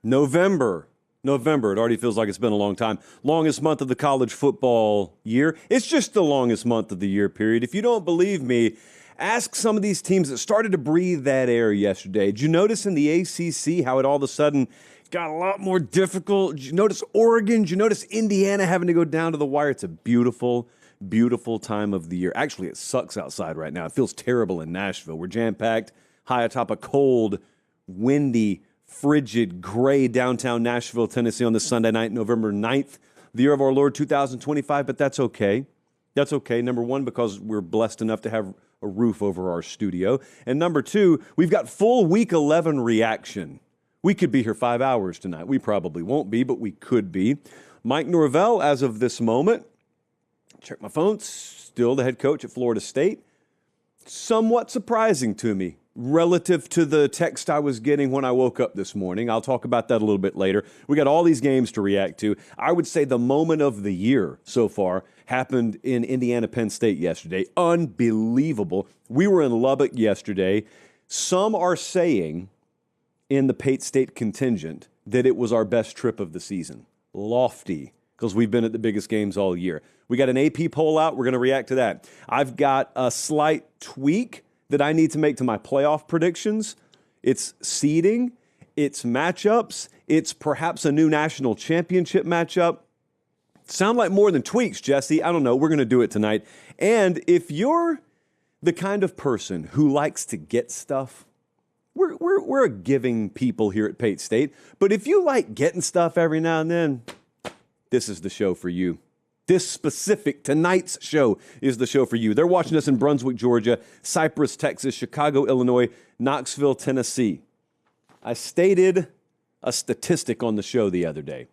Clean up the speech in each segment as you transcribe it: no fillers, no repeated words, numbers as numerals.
November. November. It already feels like it's been a long time. Longest month of the college football year. It's just the longest month of the year, period. If you don't believe me, ask some of these teams that started to breathe that air yesterday. Did you notice in the ACC how it all of a sudden got a lot more difficult? Did you notice Oregon? Did you notice Indiana having to go down to the wire? It's a beautiful, beautiful time of the year. Actually, it sucks outside right now. It feels terrible in Nashville. We're jam-packed high atop a cold, windy, frigid, gray downtown Nashville, Tennessee on this Sunday night, November 9th, the year of our Lord 2025, but that's okay. That's okay. Number one, because we're blessed enough to have a roof over our studio. And number two, we've got full Week 11 reaction. We could be here 5 hours tonight. We probably won't be, but we could be. Mike Norvell, as of this moment, check my phone, still the head coach at Florida State. Somewhat surprising to me relative to the text I was getting when I woke up this morning. I'll talk about that a little bit later. We got all these games to react to. I would say the moment of the year so far happened in Indiana, Penn State yesterday. Unbelievable. We were in Lubbock yesterday. Some are saying in the Pate State contingent that it was our best trip of the season. Lofty, because we've been at the biggest games all year. We got an AP poll out. We're going to react to that. I've got a slight tweak that I need to make to my playoff predictions. It's seeding, it's matchups, it's perhaps a new national championship matchup. Sound like more than tweaks, Jesse. I don't know. We're going to do it tonight. And if you're the kind of person who likes to get stuff, we're a giving people here at Pate State. But if you like getting stuff every now and then, this is the show for you. This specific, tonight's show is the show for you. They're watching us in Brunswick, Georgia, Cypress, Texas, Chicago, Illinois, Knoxville, Tennessee. I stated a statistic on the show the other day,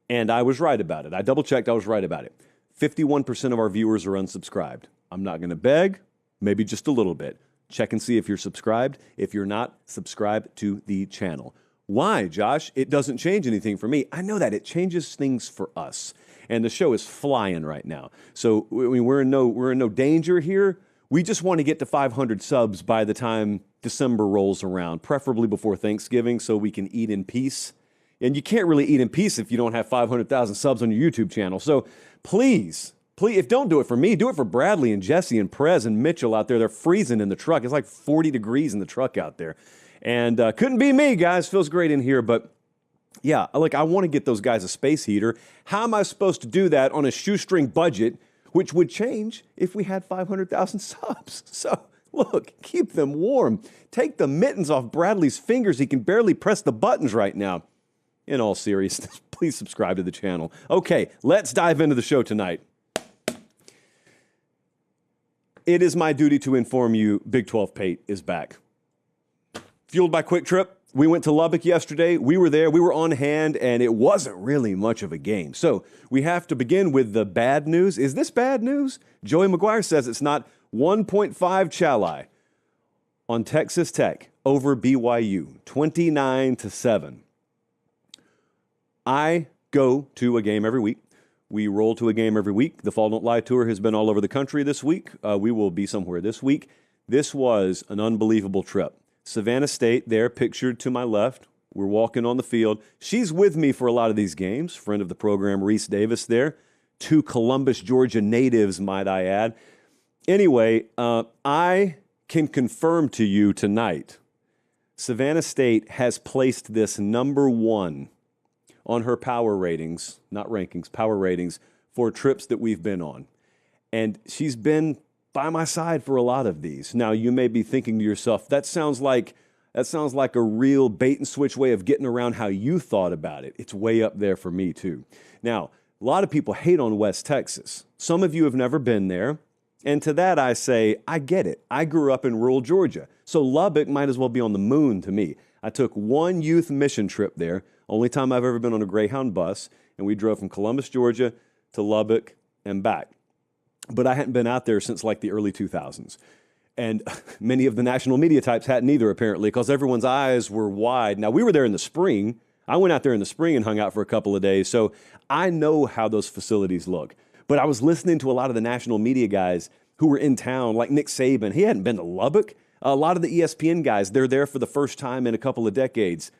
and I was right about it. I double-checked, I was right about it. 51% of our viewers are unsubscribed. I'm not going to beg, maybe just a little bit. Check and see if you're subscribed. If you're not, subscribe to the channel. Why, Josh? It doesn't change anything for me. I know that. It changes things for us. And the show is flying right now. So we're in no danger here. We just want to get to 500 subs by the time December rolls around, preferably before Thanksgiving, so we can eat in peace. And you can't really eat in peace if you don't have 500,000 subs on your YouTube channel. So please, if don't do it for me, do it for Bradley and Jesse and Prez and Mitchell out there. They're freezing in the truck. It's like 40 degrees in the truck out there. And couldn't be me, guys. Feels great in here, but yeah, I want to get those guys a space heater. How am I supposed to do that on a shoestring budget, which would change if we had 500,000 subs? So, look, keep them warm. Take the mittens off Bradley's fingers. He can barely press the buttons right now. In all seriousness, please subscribe to the channel. Okay, let's dive into the show tonight. It is my duty to inform you Big 12 Pate is back. Fueled by Quick Trip. We went to Lubbock yesterday. We were there. We were on hand, and it wasn't really much of a game. So we have to begin with the bad news. Is this bad news? Joey McGuire says it's not. 1.5 Chalai on Texas Tech over BYU, 29-7. I go to a game every week. We roll to a game every week. The Fall Don't Lie tour has been all over the country this week. We will be somewhere this week. This was an unbelievable trip. Savannah State there, pictured to my left. We're walking on the field. She's with me for a lot of these games. Friend of the program, Reese Davis there. 2 Columbus, Georgia natives, might I add. Anyway, I can confirm to you tonight, Savannah State has placed this number 1 on her power ratings, not rankings, power ratings, for trips that we've been on. And she's been by my side for a lot of these. Now, you may be thinking to yourself, that sounds like a real bait and switch way of getting around how you thought about it. It's way up there for me, too. Now, a lot of people hate on West Texas. Some of you have never been there. And to that, I say, I get it. I grew up in rural Georgia. So Lubbock might as well be on the moon to me. I took 1 youth mission trip there, only time I've ever been on a Greyhound bus, and we drove from Columbus, Georgia to Lubbock and back. But I hadn't been out there since like the early 2000s. And many of the national media types hadn't either, apparently, because everyone's eyes were wide. Now, we were there in the spring. I went out there in the spring and hung out for a couple of days, so I know how those facilities look. But I was listening to a lot of the national media guys who were in town, like Nick Saban. He hadn't been to Lubbock. A lot of the ESPN guys, they're there for the first time in a couple of decades.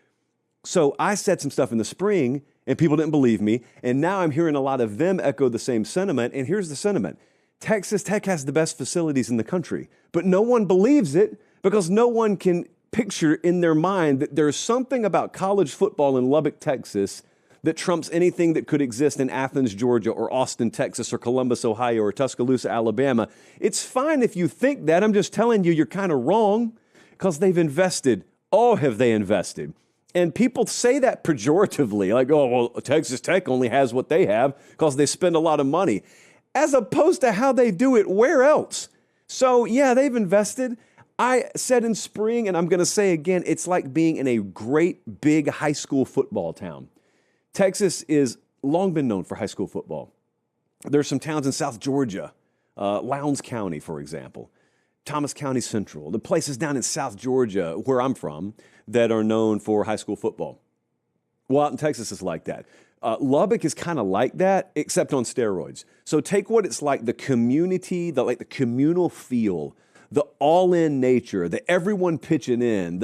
So I said some stuff in the spring, and people didn't believe me. And now I'm hearing a lot of them echo the same sentiment. And here's the sentiment. Texas Tech has the best facilities in the country, but no one believes it because no one can picture in their mind that there's something about college football in Lubbock, Texas, that trumps anything that could exist in Athens, Georgia, or Austin, Texas, or Columbus, Ohio, or Tuscaloosa, Alabama. It's fine if you think that. I'm just telling you, you're kind of wrong because they've invested. Oh, have they invested? And people say that pejoratively, like, oh, well, Texas Tech only has what they have because they spend a lot of money, as opposed to how they do it where else. So, yeah, they've invested. I said in spring, and I'm going to say again, it's like being in a great big high school football town. Texas is long been known for high school football. There's some towns in South Georgia, Lowndes County, for example, Thomas County Central, the places down in South Georgia, where I'm from, that are known for high school football. Well, out in Texas, it's like that. Lubbock is kind of like that, except on steroids. So take what it's like, the community, the communal feel, the all-in nature, the everyone pitching in,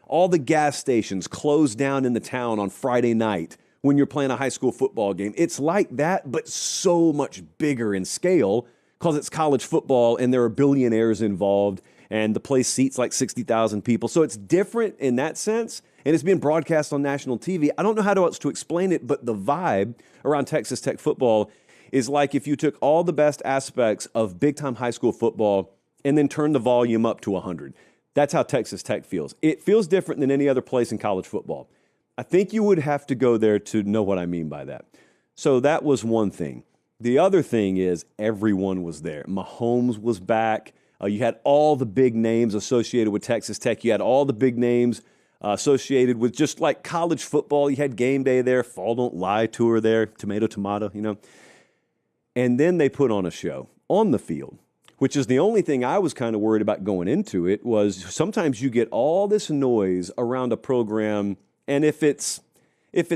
all the gas stations closed down in the town on Friday night when you're playing a high school football game. It's like that, but so much bigger in scale because it's college football and there are billionaires involved and the place seats like 60,000 people. So it's different in that sense, and it's being broadcast on national TV. I don't know how else to explain it, but the vibe around Texas Tech football is like if you took all the best aspects of big-time high school football and then turned the volume up to 100. That's how Texas Tech feels. It feels different than any other place in college football. I think you would have to go there to know what I mean by that. So that was one thing. The other thing is everyone was there. Mahomes was back. You had all the big names associated with Texas Tech. You had all the big names associated with just like college football. You had game day there, Fall Don't Lie tour there, tomato, you know. And then they put on a show on the field, which is the only thing I was kind of worried about going into it. Was sometimes you get all this noise around a program, and if it's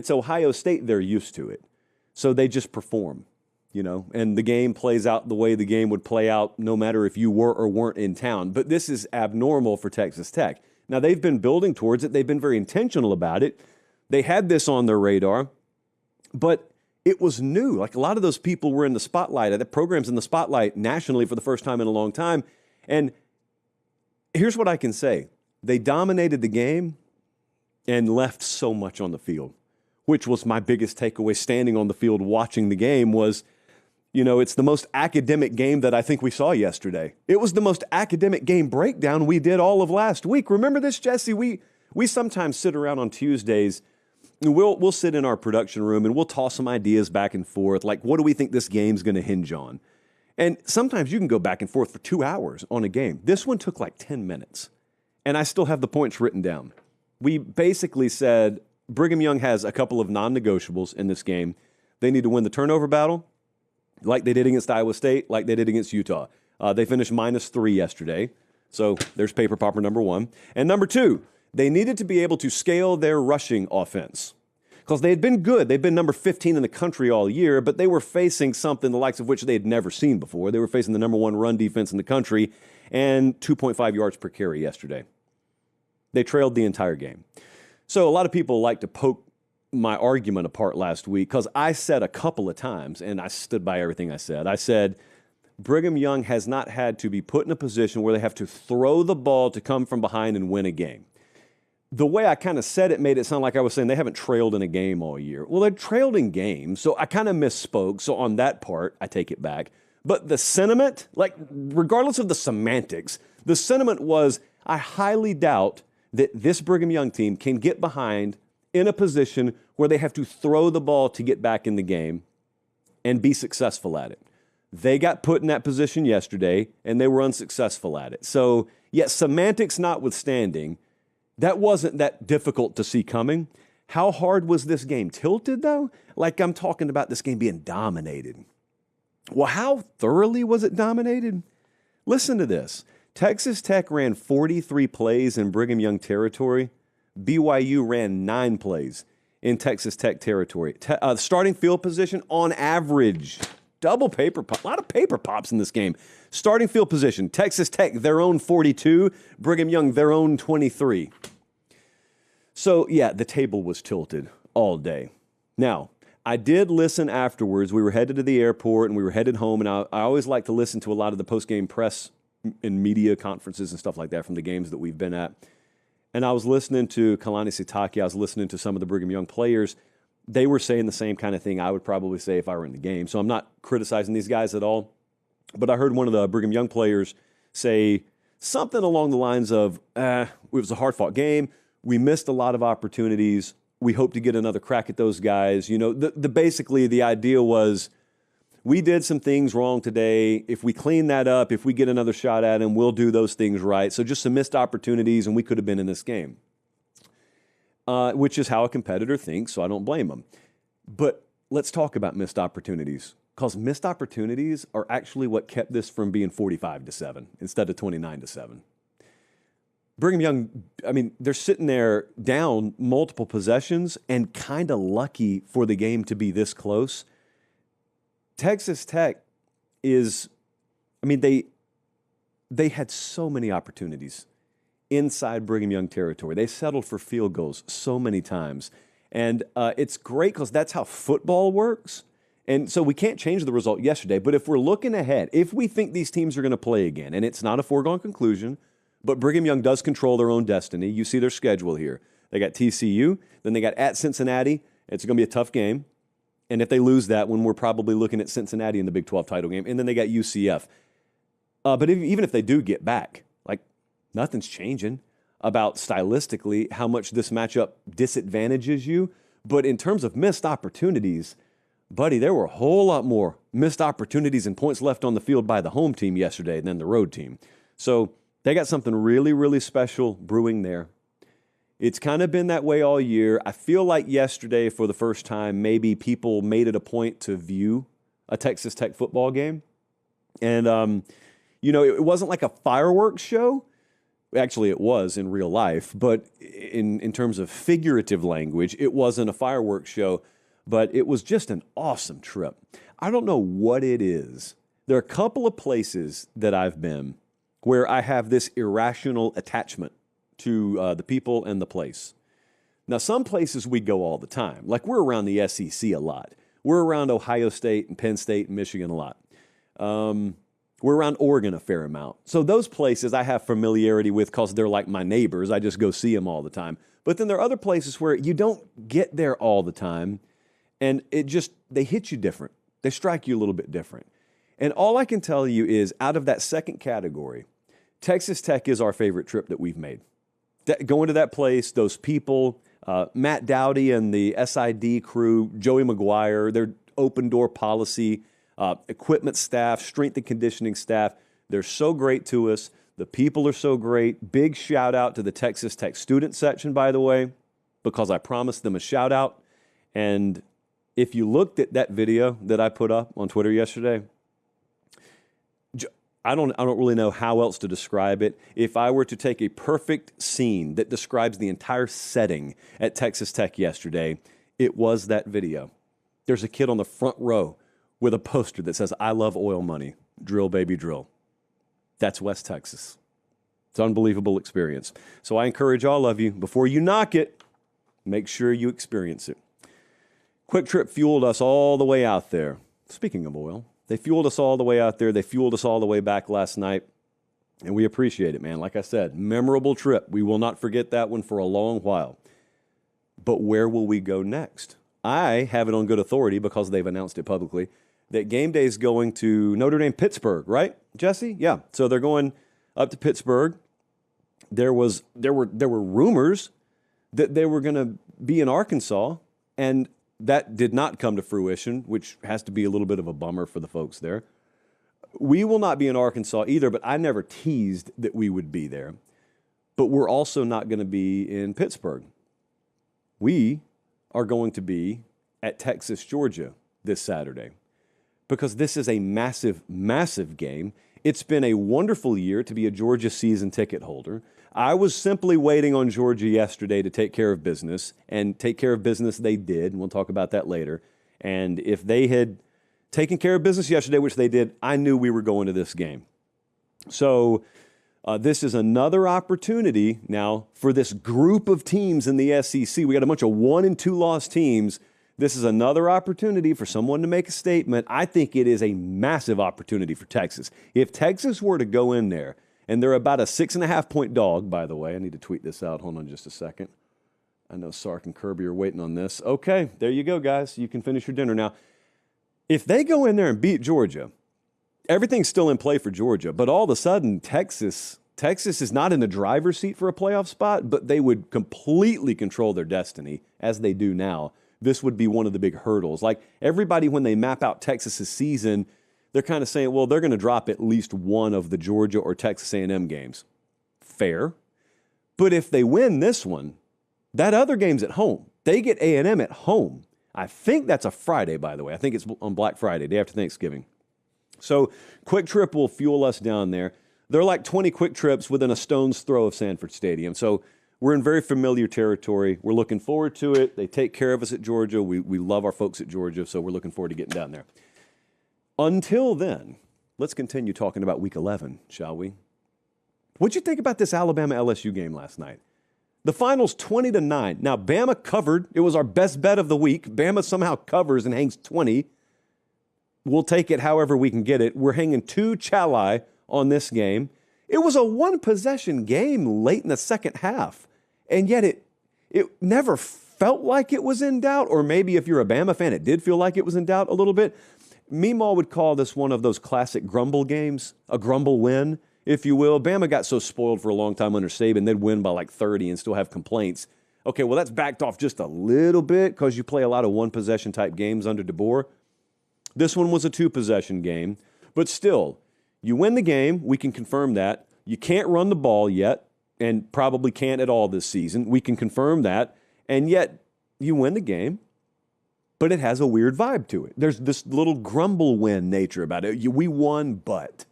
Ohio State, they're used to it. So they just perform, you know, and the game plays out the way the game would play out no matter if you were or weren't in town. But this is abnormal for Texas Tech. Now, they've been building towards it. They've been very intentional about it. They had this on their radar, but it was new. Like a lot of those people were in the spotlight. The program's in the spotlight nationally for the first time in a long time. And here's what I can say. They dominated the game and left so much on the field, which was my biggest takeaway standing on the field watching the game was, you know, it's the most academic game that I think we saw yesterday. It was the most academic game breakdown we did all of last week. Remember this, Jesse? We sometimes sit around on Tuesdays and we'll sit in our production room and we'll toss some ideas back and forth. Like, what do we think this game's going to hinge on? And sometimes you can go back and forth for 2 hours on a game. This one took like 10 minutes, and I still have the points written down. We basically said Brigham Young has a couple of non-negotiables in this game. They need to win the turnover battle like they did against Iowa State, like they did against Utah. They finished -3 yesterday, so there's paper popper number one. And number two, they needed to be able to scale their rushing offense because they had been good. They'd been number 15 in the country all year, but they were facing something the likes of which they had never seen before. They were facing the number one run defense in the country and 2.5 yards per carry yesterday. They trailed the entire game. So a lot of people like to poke my argument apart last week because I said a couple of times, and I stood by everything I said. I said Brigham Young has not had to be put in a position where they have to throw the ball to come from behind and win a game. The way I kind of said it made it sound like I was saying they haven't trailed in a game all year. Well, they've trailed in games, so I kind of misspoke. So on that part, I take it back. But the sentiment, like regardless of the semantics, the sentiment was I highly doubt that this Brigham Young team can get behind in a position where they have to throw the ball to get back in the game and be successful at it. They got put in that position yesterday, and they were unsuccessful at it. So, yet semantics notwithstanding, that wasn't that difficult to see coming. How hard was this game tilted, though? Like I'm talking about this game being dominated. Well, how thoroughly was it dominated? Listen to this. Texas Tech ran 43 plays in Brigham Young territory. BYU ran 9 plays in Texas Tech territory. Starting field position on average, double paper pop, a lot of paper pops in this game. Starting field position, Texas Tech, their own 42, Brigham Young, their own 23. So, yeah, the table was tilted all day. Now, I did listen afterwards. We were headed to the airport and we were headed home, and I always like to listen to a lot of the post-game press and media conferences and stuff like that from the games that we've been at. And I was listening to Kalani Sitake. I was listening to some of the Brigham Young players. They were saying the same kind of thing I would probably say if I were in the game. So I'm not criticizing these guys at all. But I heard one of the Brigham Young players say something along the lines of, it was a hard-fought game. We missed a lot of opportunities. We hope to get another crack at those guys. You know, basically the idea was we did some things wrong today. If we clean that up, if we get another shot at them, we'll do those things right. So just some missed opportunities, and we could have been in this game, which is how a competitor thinks, so I don't blame them. But let's talk about missed opportunities, because missed opportunities are actually what kept this from being 45-7 instead of 29-7. Brigham Young, I mean, they're sitting there down multiple possessions and kind of lucky for the game to be this close. Texas Tech is, I mean, they had so many opportunities inside Brigham Young territory. They settled for field goals so many times. And it's great because that's how football works. And so we can't change the result yesterday. But if we're looking ahead, if we think these teams are going to play again, and it's not a foregone conclusion, but Brigham Young does control their own destiny. You see their schedule here. They got TCU, then they got at Cincinnati. It's going to be a tough game. And if they lose that one, we're probably looking at Cincinnati in the Big 12 title game. And then they got UCF. But even if they do get back, like, nothing's changing about stylistically how much this matchup disadvantages you. But in terms of missed opportunities, buddy, there were a whole lot more missed opportunities and points left on the field by the home team yesterday than the road team. So they got something really, really special brewing there. It's kind of been that way all year. I feel like yesterday, for the first time, maybe people made it a point to view a Texas Tech football game. And, you know, it wasn't like a fireworks show. Actually, it was in real life. But in terms of figurative language, it wasn't a fireworks show. But it was just an awesome trip. I don't know what it is. There are a couple of places that I've been where I have this irrational attachment to the people and the place. Now, some places we go all the time. Like, we're around the SEC a lot. We're around Ohio State and Penn State and Michigan a lot. We're around Oregon a fair amount. So those places I have familiarity with because they're like my neighbors. I just go see them all the time. But then there are other places where you don't get there all the time, and they hit you different. They strike you a little bit different. And all I can tell you is, out of that second category, Texas Tech is our favorite trip that we've made. Going to that place, those people, Matt Dowdy and the SID crew, Joey McGuire, their open door policy, equipment staff, strength and conditioning staff, they're so great to us. The people are so great. Big shout out to the Texas Tech student section, by the way, because I promised them a shout out. And if you looked at that video that I put up on Twitter yesterday, I don't really know how else to describe it. If I were to take a perfect scene that describes the entire setting at Texas Tech yesterday, it was that video. There's a kid on the front row with a poster that says, "I love oil money, drill baby drill." That's West Texas. It's an unbelievable experience. So I encourage all of you, before you knock it, make sure you experience it. Quick Trip fueled us all the way out there. Speaking of oil, they fueled us all the way out there. They fueled us all the way back last night. And we appreciate it, man. Like I said, memorable trip. We will not forget that one for a long while. But where will we go next? I have it on good authority, because they've announced it publicly, that game day is going to Notre Dame Pittsburgh, right, Jesse? Yeah. So they're going up to Pittsburgh. There were rumors that they were going to be in Arkansas, and that did not come to fruition, which has to be a little bit of a bummer for the folks there. We will not be in Arkansas either, but I never teased that we would be there. But we're also not going to be in Pittsburgh. We are going to be at Texas, Georgia this Saturday, because this is a massive, massive game. It's been a wonderful year to be a Georgia season ticket holder. I was simply waiting on Georgia yesterday to take care of business, and take care of business they did, and we'll talk about that later. And if they had taken care of business yesterday, which they did, I knew we were going to this game. So This is another opportunity now for this group of teams in the SEC. We got a bunch of 1- and 2-loss teams. This is another opportunity for someone to make a statement. I think it is a massive opportunity for Texas. If Texas were to go in there, and they're about a 6.5-point dog, by the way. I need to tweet this out. Hold on just a second. I know Sark and Kirby are waiting on this. Okay, there you go, guys. You can finish your dinner now. If they go in there and beat Georgia, everything's still in play for Georgia, but all of a sudden, Texas is not in the driver's seat for a playoff spot, but they would completely control their destiny, as they do now. This would be one of the big hurdles. Like, everybody, when they map out Texas's season, they're kind of saying, well, they're going to drop at least one of the Georgia or Texas A&M games. Fair. But if they win this one, that other game's at home. They get A&M at home. I think that's a Friday, by the way. I think it's on Black Friday, day after Thanksgiving. So Quick Trip will fuel us down there. They're like 20 Quick Trips within a stone's throw of Sanford Stadium. So we're in very familiar territory. We're looking forward to it. They take care of us at Georgia. We love our folks at Georgia, so we're looking forward to getting down there. Until then, let's continue talking about Week 11, shall we? What'd you think about this Alabama-LSU game last night? The final's 20-9. Now, Bama covered. It was our best bet of the week. Bama somehow covers and hangs 20. We'll take it however we can get it. We're hanging 2 Chalai on this game. It was a one-possession game late in the second half, and yet it never felt like it was in doubt, or maybe if you're a Bama fan, it did feel like it was in doubt a little bit. Meemaw would call this one of those classic grumble games, a grumble win, if you will. Bama got so spoiled for a long time under Saban, they'd win by like 30 and still have complaints. Okay, well, that's backed off just a little bit because you play a lot of one-possession type games under DeBoer. This one was a 2-possession game, but still, you win the game. We can confirm that. You can't run the ball yet, and probably can't at all this season. We can confirm that, and yet you win the game, but it has a weird vibe to it. There's this little grumble win nature about it. We won, but.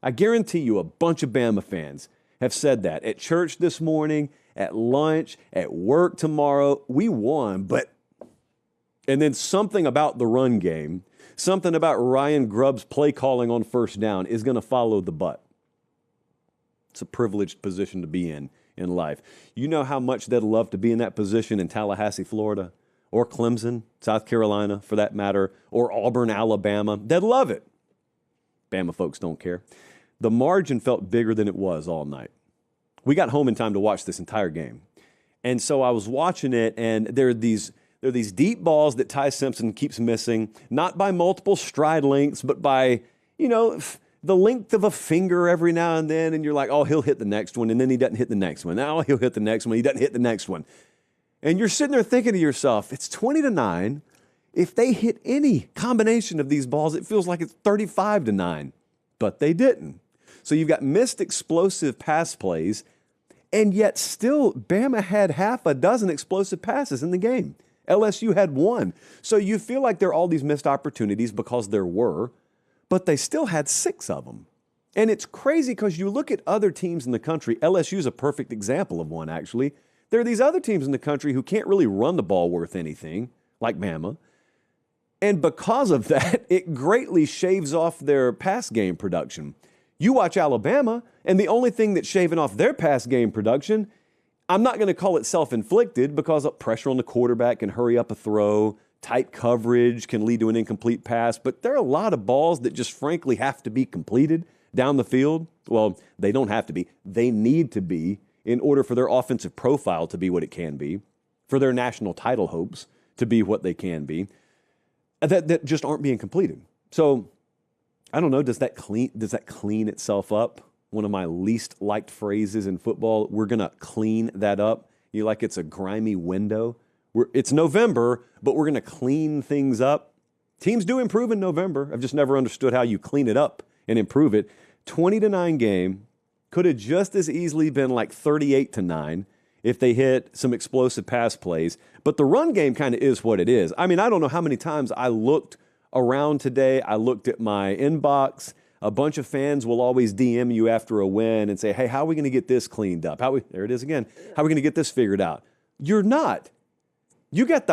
I guarantee you a bunch of Bama fans have said that at church this morning, at lunch, at work tomorrow. We won, but. And then something about the run game, something about Ryan Grubb's play calling on first down is going to follow the but. It's a privileged position to be in life. You know how much they'd love to be in that position in Tallahassee, Florida, or Clemson, South Carolina, for that matter, or Auburn, Alabama. They'd love it. Bama folks don't care. The margin felt bigger than it was all night. We got home in time to watch this entire game. And so I was watching it, and there are these deep balls that Ty Simpson keeps missing, not by multiple stride lengths, but by, the length of a finger every now and then. And you're like, oh, he'll hit the next one. And then he doesn't hit the next one. Now he'll hit the next one. He doesn't hit the next one. And you're sitting there thinking to yourself, it's 20-9. If they hit any combination of these balls, it feels like it's 35-9. But they didn't. So you've got missed explosive pass plays, and yet still Bama had half a dozen explosive passes in the game. LSU had 1. So you feel like there are all these missed opportunities because there were, but they still had 6 of them. And it's crazy because you look at other teams in the country. LSU is a perfect example of one, actually. There are these other teams in the country who can't really run the ball worth anything, like Bama. And because of that, it greatly shaves off their pass game production. You watch Alabama, and the only thing that's shaving off their pass game production, I'm not going to call it self-inflicted because pressure on the quarterback can hurry up a throw, tight coverage can lead to an incomplete pass, but there are a lot of balls that just frankly have to be completed down the field. Well, they don't have to be. They need to be in order for their offensive profile to be what it can be, for their national title hopes to be what they can be, that just aren't being completed. So I don't know, does that clean itself up? One of my least liked phrases in football. We're going to clean that up. Like it's a grimy window. It's November, but we're going to clean things up. Teams do improve in November. I've just never understood how you clean it up and improve it. 20-9 game could have just as easily been like 38-9 if they hit some explosive pass plays. But the run game kind of is what it is. I mean, I don't know how many times I looked around today. I looked at my inbox. A bunch of fans will always DM you after a win and say, hey, how are we going to get this cleaned up? There it is again. How are we going to get this figured out? You're not. You got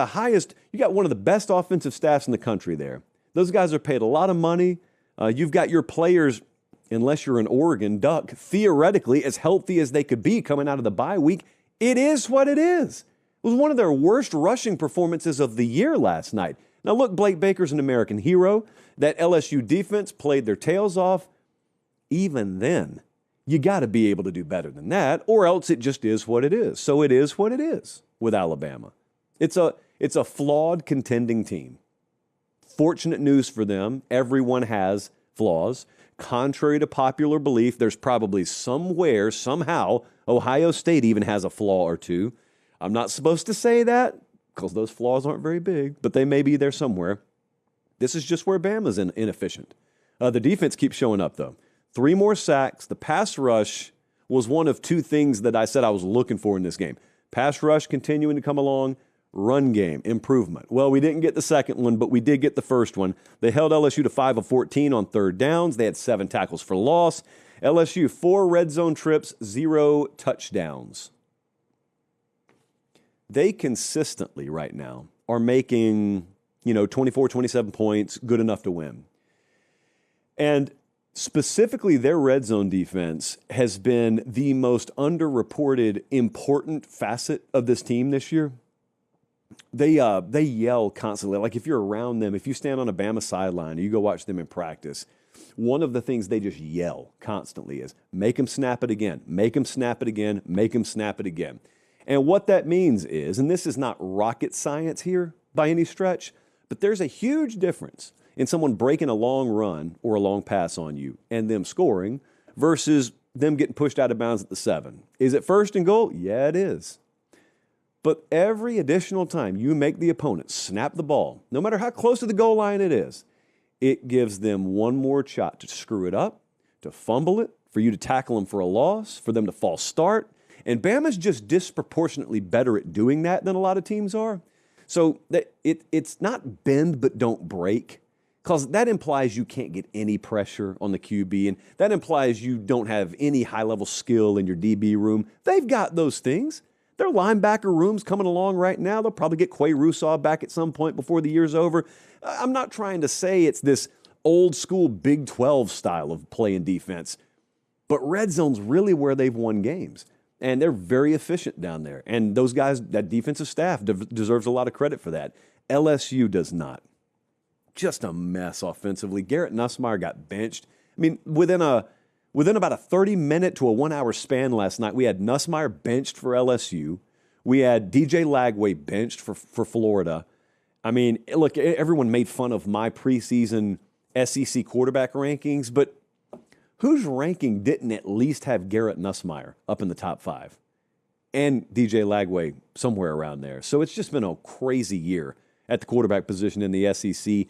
one of the best offensive staffs in the country there. Those guys are paid a lot of money. You've got your players unless you're an Oregon Duck, theoretically as healthy as they could be coming out of the bye week, it is what it is. It was one of their worst rushing performances of the year last night. Now look, Blake Baker's an American hero. That LSU defense played their tails off. Even then, you got to be able to do better than that, or else it just is what it is. So it is what it is with Alabama. It's a flawed contending team. Fortunate news for them, everyone has flaws. Contrary to popular belief, there's probably somewhere, somehow, Ohio State even has a flaw or two. I'm not supposed to say that because those flaws aren't very big, but they may be there somewhere. This is just where Bama's inefficient. The defense keeps showing up, though. 3 more sacks. The pass rush was one of 2 things that I said I was looking for in this game. Pass rush continuing to come along. Run game, improvement. Well, we didn't get the second one, but we did get the first one. They held LSU to 5 of 14 on third downs. They had 7 tackles for loss. LSU, 4 red zone trips, 0 touchdowns. They consistently right now are making, 24, 27 points, good enough to win. And specifically, their red zone defense has been the most underreported, important facet of this team this year. They yell constantly. Like if you're around them, if you stand on a Bama sideline or you go watch them in practice, one of the things they just yell constantly is, make them snap it again, make them snap it again, make them snap it again. And what that means is, and this is not rocket science here by any stretch, but there's a huge difference in someone breaking a long run or a long pass on you and them scoring versus them getting pushed out of bounds at the 7. Is it first and goal? Yeah, it is. But every additional time you make the opponent snap the ball, no matter how close to the goal line it is, it gives them one more shot to screw it up, to fumble it, for you to tackle them for a loss, for them to false start. And Bama's just disproportionately better at doing that than a lot of teams are. So it's not bend but don't break, because that implies you can't get any pressure on the QB, and that implies you don't have any high-level skill in your DB room. They've got those things. Their linebacker room's coming along right now. They'll probably get Quay Russaw back at some point before the year's over. I'm not trying to say it's this old-school Big 12 style of playing defense, but red zone's really where they've won games, and they're very efficient down there. And those guys, that defensive staff, deserves a lot of credit for that. LSU does not. Just a mess offensively. Garrett Nussmeier got benched. I mean, within about a 30-minute to a 1-hour span last night, we had Nussmeier benched for LSU. We had DJ Lagway benched for Florida. I mean, look, everyone made fun of my preseason SEC quarterback rankings, but whose ranking didn't at least have Garrett Nussmeier up in the top 5? And DJ Lagway somewhere around there. So it's just been a crazy year at the quarterback position in the SEC.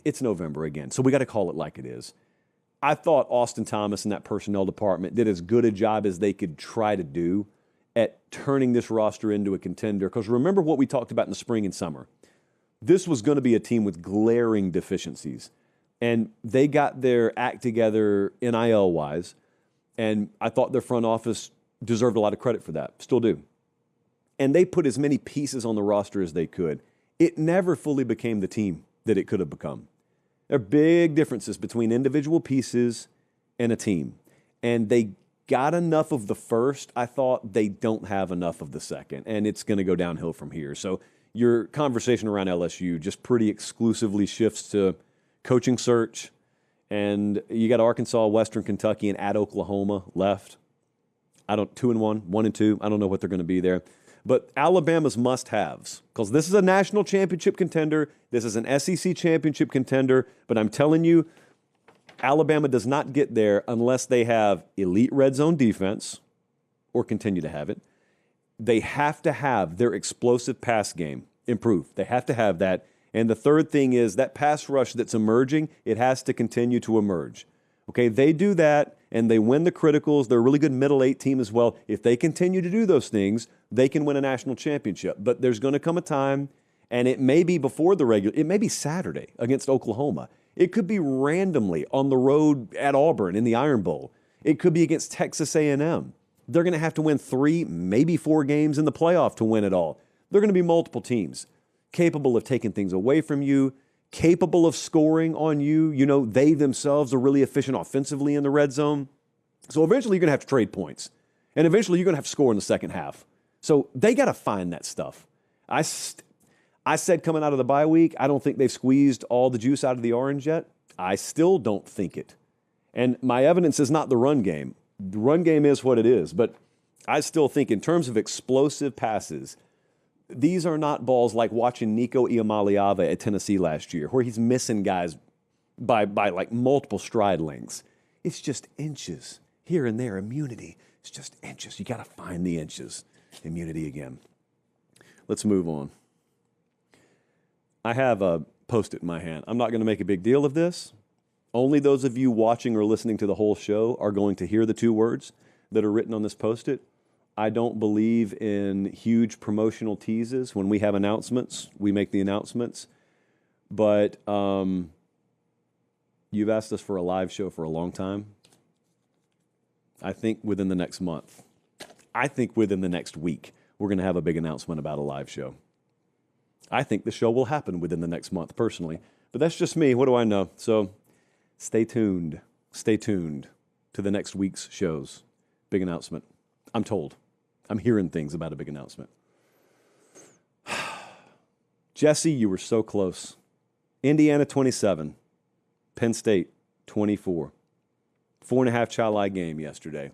It's November again, so we got to call it like it is. I thought Austin Thomas and that personnel department did as good a job as they could try to do at turning this roster into a contender. Because remember what we talked about in the spring and summer. This was going to be a team with glaring deficiencies. And they got their act together NIL-wise. And I thought their front office deserved a lot of credit for that. Still do. And they put as many pieces on the roster as they could. It never fully became the team that it could have become. There are big differences between individual pieces and a team. And they got enough of the first. I thought they don't have enough of the second. And it's going to go downhill from here. So your conversation around LSU just pretty exclusively shifts to coaching search. And you got Arkansas, Western Kentucky, and at Oklahoma left. 2-1, 1-2. I don't know what they're going to be there. But Alabama's must-haves, because this is a national championship contender. This is an SEC championship contender. But I'm telling you, Alabama does not get there unless they have elite red zone defense or continue to have it. They have to have their explosive pass game improved. They have to have that. And the third thing is that pass rush that's emerging, it has to continue to emerge. Okay, they do that, and they win the criticals. They're a really good middle eight team as well. If they continue to do those things, they can win a national championship. But there's going to come a time, and it may be before the it may be Saturday against Oklahoma. It could be randomly on the road at Auburn in the Iron Bowl. It could be against Texas A&M. They're going to have to win 3, maybe 4 games in the playoff to win it all. They're going to be multiple teams capable of taking things away from you, capable of scoring on you. You know, they themselves are really efficient offensively in the red zone. So eventually you're going to have to trade points. And eventually you're going to have to score in the second half. So they got to find that stuff. I said coming out of the bye week, I don't think they've squeezed all the juice out of the orange yet. I still don't think it. And my evidence is not the run game. The run game is what it is. But I still think in terms of explosive passes, these are not balls like watching Nico Iamaleava at Tennessee last year, where he's missing guys by like multiple stride lengths. It's just inches here and there. Immunity. It's just inches. You got to find the inches. Immunity again. Let's move on. I have a Post-it in my hand. I'm not going to make a big deal of this. Only those of you watching or listening to the whole show are going to hear the two words that are written on this Post-it. I don't believe in huge promotional teases. When we have announcements, we make the announcements. But you've asked us for a live show for a long time. I think within the next month. I think within the next week, we're going to have a big announcement about a live show. I think the show will happen within the next month, personally. But that's just me. What do I know? So stay tuned. Stay tuned to the next week's shows. Big announcement. I'm told. I'm hearing things about a big announcement. Jesse, you were so close. Indiana 27. Penn State 24. 4.5 Chalai game yesterday.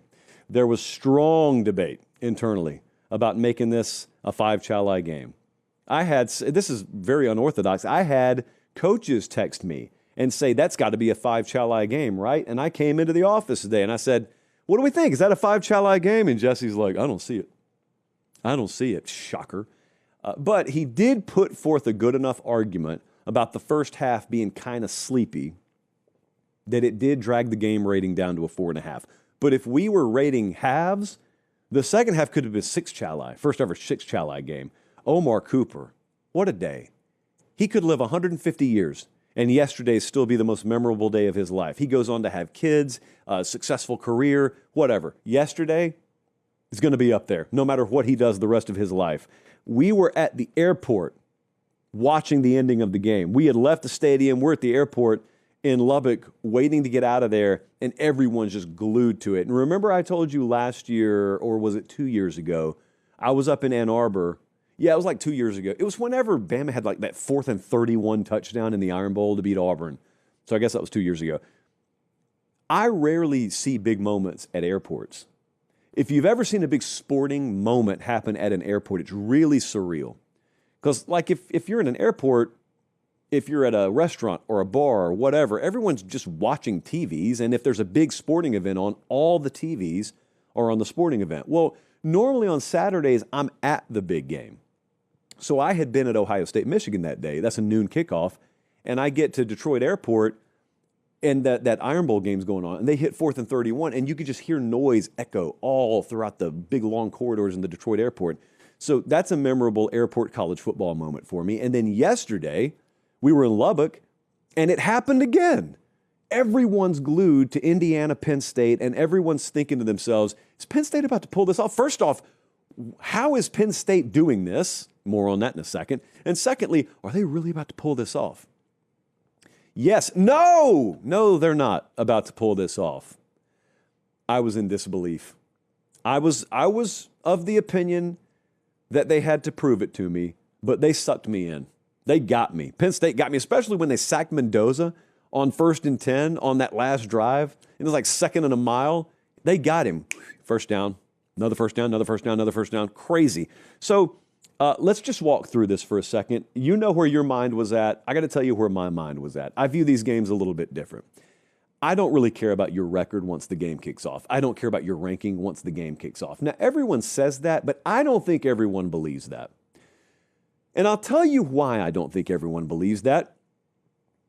There was strong debate internally about making this a 5 Chalai game. This is very unorthodox. I had coaches text me and say, that's got to be a 5 Chalai game, right? And I came into the office today and I said, what do we think? Is that a 5 Chalai game? And Jesse's like, I don't see it. I don't see it. Shocker. But he did put forth a good enough argument about the first half being kind of sleepy that it did drag the game rating down to a 4.5. But if we were rating halves, the second half could have been 6 Chalai, first ever 6 Chalai game. Omar Cooper, what a day. He could live 150 years and yesterday still be the most memorable day of his life. He goes on to have kids, a successful career, whatever. Yesterday is going to be up there, no matter what he does the rest of his life. We were at the airport watching the ending of the game. We had left the stadium. We're at the airport in Lubbock waiting to get out of there, and everyone's just glued to it. And remember I told you last year, or was it 2 years ago, I was up in Ann Arbor. Yeah, it was like 2 years ago. It was whenever Bama had like that 4th and 31 touchdown in the Iron Bowl to beat Auburn. So I guess that was 2 years ago. I rarely see big moments at airports. If you've ever seen a big sporting moment happen at an airport, it's really surreal. Because like if you're in an airport, if you're at a restaurant or a bar or whatever, everyone's just watching TVs. And if there's a big sporting event on, all the TVs are on the sporting event. Well, normally on Saturdays, I'm at the big game. So I had been at Ohio State, Michigan that day. That's a noon kickoff. And I get to Detroit Airport, and that Iron Bowl game's going on. And they hit 4th and 31, and you could just hear noise echo all throughout the big, long corridors in the Detroit airport. So that's a memorable airport college football moment for me. And then yesterday, we were in Lubbock, and it happened again. Everyone's glued to Indiana, Penn State, and everyone's thinking to themselves, is Penn State about to pull this off? First off, how is Penn State doing this? More on that in a second. And secondly, are they really about to pull this off? Yes. No, they're not about to pull this off. I was in disbelief. I was of the opinion that they had to prove it to me, but they sucked me in. They got me. Penn State got me, especially when they sacked Mendoza on 1st and 10 on that last drive. It was like 2nd and a mile. They got him. First down, another first down, another first down, another first down. Crazy. So let's just walk through this for a second. You know where your mind was at. I got to tell you where my mind was at. I view these games a little bit different. I don't really care about your record once the game kicks off. I don't care about your ranking once the game kicks off. Now, everyone says that, but I don't think everyone believes that. And I'll tell you why I don't think everyone believes that.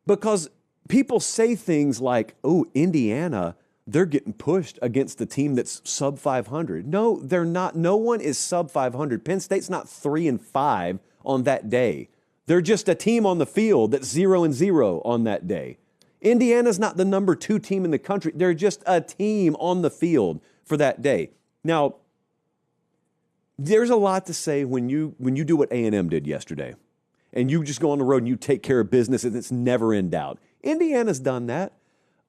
Because people say things like, oh, Indiana, they're getting pushed against the team that's sub 500. No, they're not. No one is sub 500. Penn State's not 3-5 on that day. They're just a team on the field that's 0-0 on that day. Indiana's not the number 2 team in the country. They're just a team on the field for that day. Now, there's a lot to say when you do what A&M did yesterday. and you just go on the road and you take care of business and it's never in doubt. Indiana's done that.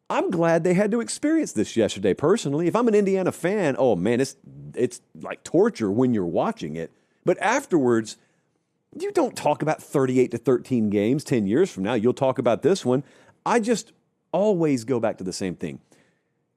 I'm glad they had to experience this yesterday personally. If I'm an Indiana fan, oh man, it's like torture when you're watching it. But afterwards, you don't talk about 38-13 games 10 years from now. You'll talk about this one. I just always go back to the same thing.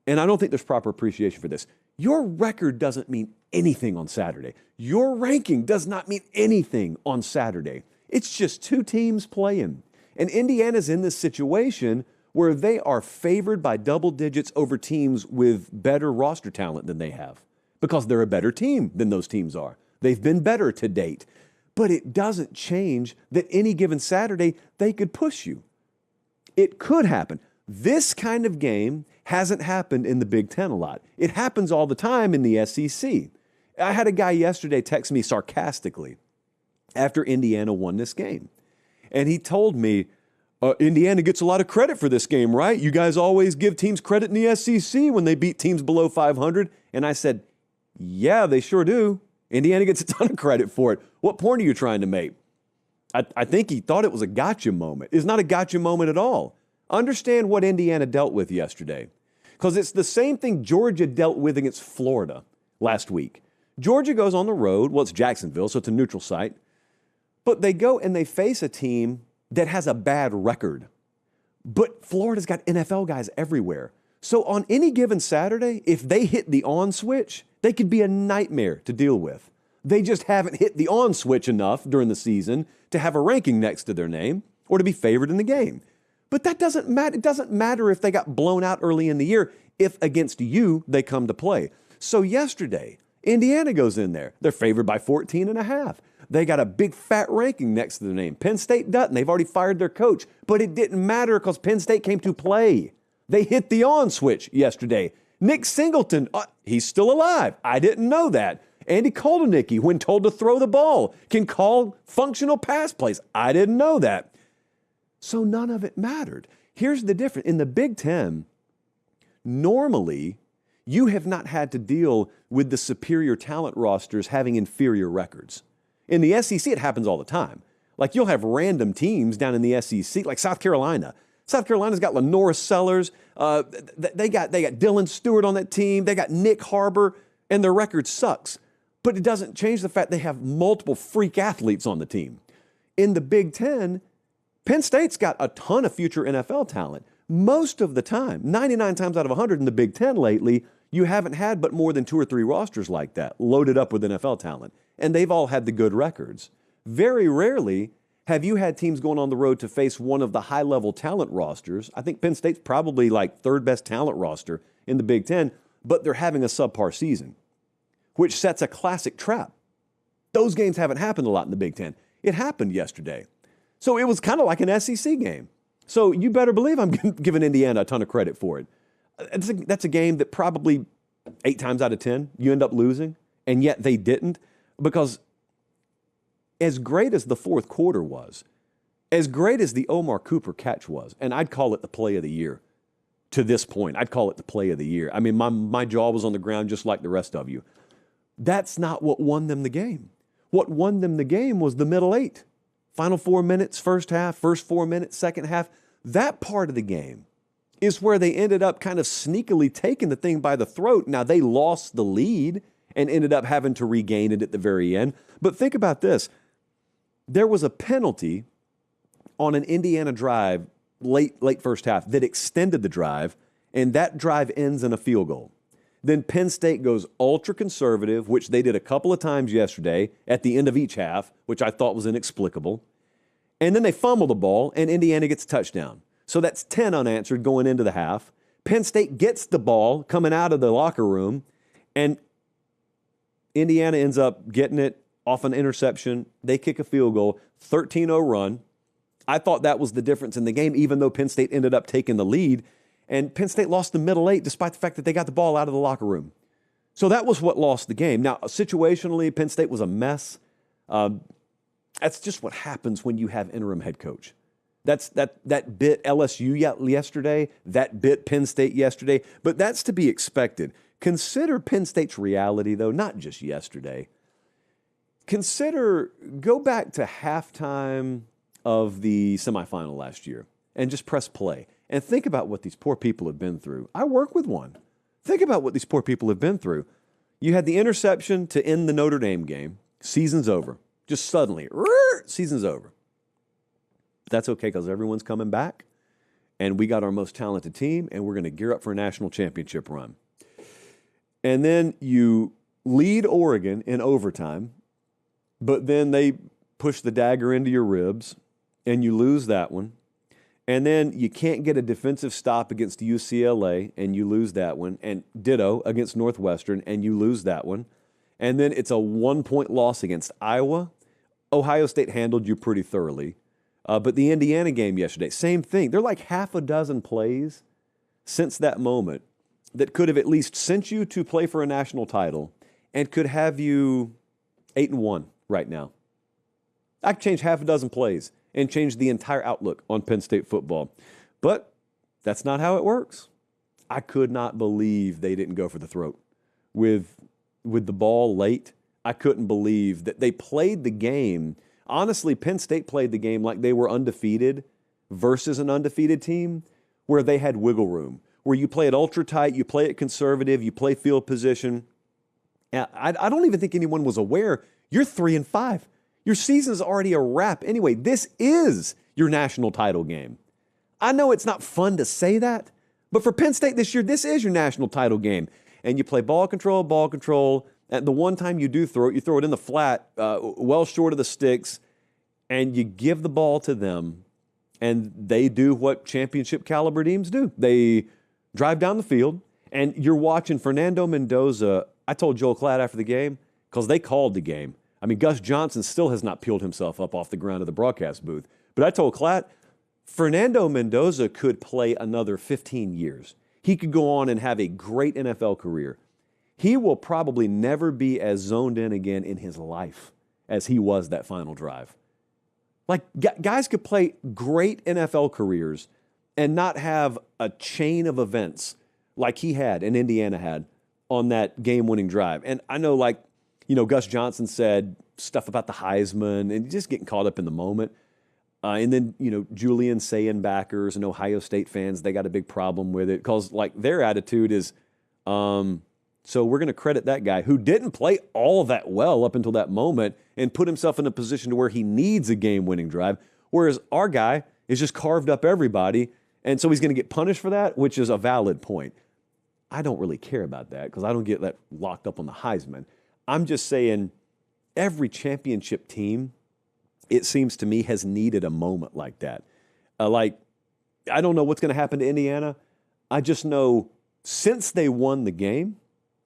And I don't think there's proper appreciation for this. Your record doesn't mean anything on Saturday. Your ranking does not mean anything on Saturday. It's just two teams playing. And Indiana's in this situation where they are favored by double digits over teams with better roster talent than they have because they're a better team than those teams are. They've been better to date. But it doesn't change that any given Saturday they could push you. It could happen. This kind of game hasn't happened in the Big Ten a lot. It happens all the time in the SEC. I had a guy yesterday text me sarcastically after Indiana won this game. And he told me, Indiana gets a lot of credit for this game, right? You guys always give teams credit in the SEC when they beat teams below 500. And I said, yeah, they sure do. Indiana gets a ton of credit for it. What point are you trying to make? I think he thought it was a gotcha moment. It's not a gotcha moment at all. Understand what Indiana dealt with yesterday. Because it's the same thing Georgia dealt with against Florida last week. Georgia goes on the road. Well, it's Jacksonville, so it's a neutral site. But they go and they face a team that has a bad record. But Florida's got NFL guys everywhere. So on any given Saturday, if they hit the on switch, they could be a nightmare to deal with. They just haven't hit the on switch enough during the season to have a ranking next to their name or to be favored in the game. But that doesn't matter. It doesn't matter if they got blown out early in the year if against you they come to play. So yesterday, Indiana goes in there. They're favored by 14.5. They got a big fat ranking next to their name. Penn State doesn't. They've already fired their coach. But it didn't matter because Penn State came to play. They hit the on switch yesterday. Nick Singleton, he's still alive. I didn't know that. Andy Koldenicki, when told to throw the ball, can call functional pass plays. I didn't know that. So none of it mattered. Here's the difference. In the Big Ten, normally you have not had to deal with the superior talent rosters having inferior records. In the SEC, it happens all the time. Like you'll have random teams down in the SEC, like South Carolina. South Carolina's got Lenora Sellers. They got Dylan Stewart on that team. They got Nick Harbor, and their record sucks. But it doesn't change the fact they have multiple freak athletes on the team. In the Big Ten, Penn State's got a ton of future NFL talent. Most of the time, 99 times out of 100 in the Big Ten lately, you haven't had but more than 2 or 3 rosters like that, loaded up with NFL talent. And they've all had the good records. Very rarely have you had teams going on the road to face one of the high-level talent rosters. I think Penn State's probably like third best talent roster in the Big Ten, but they're having a subpar season, which sets a classic trap. Those games haven't happened a lot in the Big Ten. It happened yesterday. So it was kind of like an SEC game. So you better believe I'm giving Indiana a ton of credit for it. That's a game that probably 8 times out of 10 you end up losing, and yet they didn't, because as great as the fourth quarter was, as great as the Omar Cooper catch was, and I'd call it the play of the year to this point. I'd call it the play of the year. I mean, my jaw was on the ground just like the rest of you. That's not what won them the game. What won them the game was the middle 8. Final 4 minutes, first half, first 4 minutes, second half. That part of the game is where they ended up kind of sneakily taking the thing by the throat. Now, they lost the lead and ended up having to regain it at the very end. But think about this. There was a penalty on an Indiana drive late first half that extended the drive, and that drive ends in a field goal. Then Penn State goes ultra conservative, which they did a couple of times yesterday at the end of each half, which I thought was inexplicable. And then they fumble the ball, and Indiana gets a touchdown. So that's 10 unanswered going into the half. Penn State gets the ball coming out of the locker room, and Indiana ends up getting it off an interception. They kick a field goal, 13-0 run. I thought that was the difference in the game, even though Penn State ended up taking the lead. And Penn State lost the middle 8 despite the fact that they got the ball out of the locker room. So that was what lost the game. Now, situationally, Penn State was a mess. That's just what happens when you have interim head coach. That bit LSU yesterday, that bit Penn State yesterday, but that's to be expected. Consider Penn State's reality, though, not just yesterday. Go back to halftime of the semifinal last year and just press play and think about what these poor people have been through. I work with one. Think about what these poor people have been through. You had the interception to end the Notre Dame game. Season's over. Just suddenly, season's over. That's okay because everyone's coming back, and we got our most talented team, and we're going to gear up for a national championship run. And then you lead Oregon in overtime, but then they push the dagger into your ribs, and you lose that one. And then you can't get a defensive stop against UCLA, and you lose that one. And ditto against Northwestern, and you lose that one. And then it's a 1-point loss against Iowa. Ohio State handled you pretty thoroughly. But the Indiana game yesterday, same thing. There are like half a dozen plays since that moment that could have at least sent you to play for a national title and could have you 8-1 right now. I could change half a dozen plays and change the entire outlook on Penn State football. But that's not how it works. I could not believe they didn't go for the throat with the ball late. I couldn't believe that they played the game. Honestly, Penn State played the game like they were undefeated versus an undefeated team where they had wiggle room, where you play it ultra tight, you play it conservative, you play field position. I don't even think anyone was aware you're 3-5. Your season's already a wrap. Anyway, this is your national title game. I know it's not fun to say that, but for Penn State this year, this is your national title game. And you play ball control. And the one time you do throw it, you throw it in the flat, well short of the sticks, and you give the ball to them, and they do what championship caliber teams do. They drive down the field, and you're watching Fernando Mendoza. I told Joel Klatt after the game, because they called the game. I mean, Gus Johnson still has not peeled himself up off the ground of the broadcast booth. But I told Klatt, Fernando Mendoza could play another 15 years. He could go on and have a great NFL career. He will probably never be as zoned in again in his life as he was that final drive. Like, guys could play great NFL careers and not have a chain of events like he had and Indiana had on that game-winning drive. And I know, like, Gus Johnson said stuff about the Heisman and just getting caught up in the moment. And then, Julian Sayin backers and Ohio State fans, they got a big problem with it because, like, their attitude is, so we're going to credit that guy who didn't play all that well up until that moment and put himself in a position to where he needs a game-winning drive, whereas our guy is just carved up everybody, and so he's going to get punished for that, which is a valid point. I don't really care about that because I don't get that locked up on the Heisman. I'm just saying every championship team, it seems to me, has needed a moment like that. I don't know what's going to happen to Indiana. I just know since they won the game,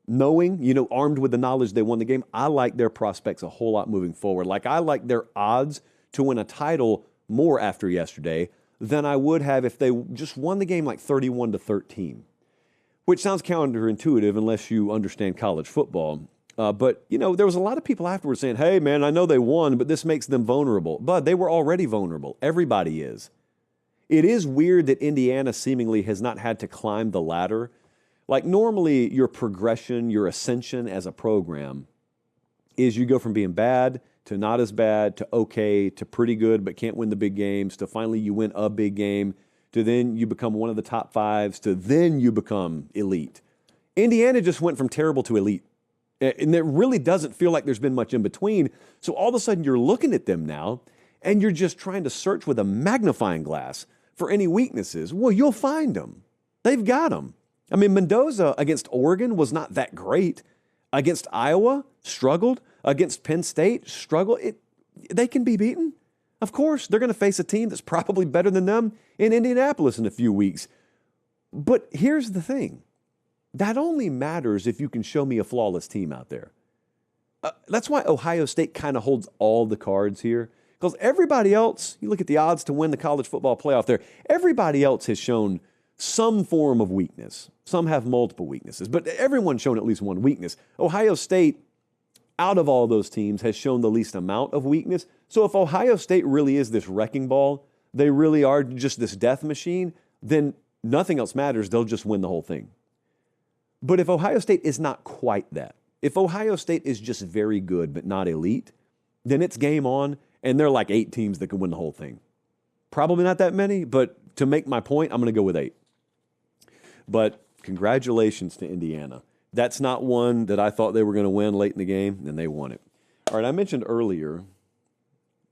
knowing, armed with the knowledge they won the game, I like their prospects a whole lot moving forward. Like, I like their odds to win a title more after yesterday than I would have if they just won the game like 31-13, which sounds counterintuitive unless you understand college football. But there was a lot of people afterwards saying, hey, man, I know they won, but this makes them vulnerable. But they were already vulnerable. Everybody is. It is weird that Indiana seemingly has not had to climb the ladder. Like, normally your progression, your ascension as a program is you go from being bad to not as bad to okay to pretty good but can't win the big games to finally you win a big game to then you become one of the top fives to then you become elite. Indiana just went from terrible to elite. And it really doesn't feel like there's been much in between. So all of a sudden you're looking at them now and you're just trying to search with a magnifying glass for any weaknesses. Well, you'll find them. They've got them. I mean, Mendoza against Oregon was not that great. Against Iowa, struggled. Against Penn State, struggled. They can be beaten. Of course, they're going to face a team that's probably better than them in Indianapolis in a few weeks. But here's the thing. That only matters if you can show me a flawless team out there. That's why Ohio State kind of holds all the cards here. Because everybody else, you look at the odds to win the college football playoff there, everybody else has shown some form of weakness. Some have multiple weaknesses, but everyone's shown at least one weakness. Ohio State, out of all those teams, has shown the least amount of weakness. So if Ohio State really is this wrecking ball, they really are just this death machine, then nothing else matters. They'll just win the whole thing. But if Ohio State is not quite that, if Ohio State is just very good but not elite, then it's game on And there are like 8 teams that can win the whole thing. Probably not that many, but to make my point, I'm going to go with 8. But congratulations to Indiana. That's not one that I thought they were going to win late in the game, and they won it. All right, I mentioned earlier,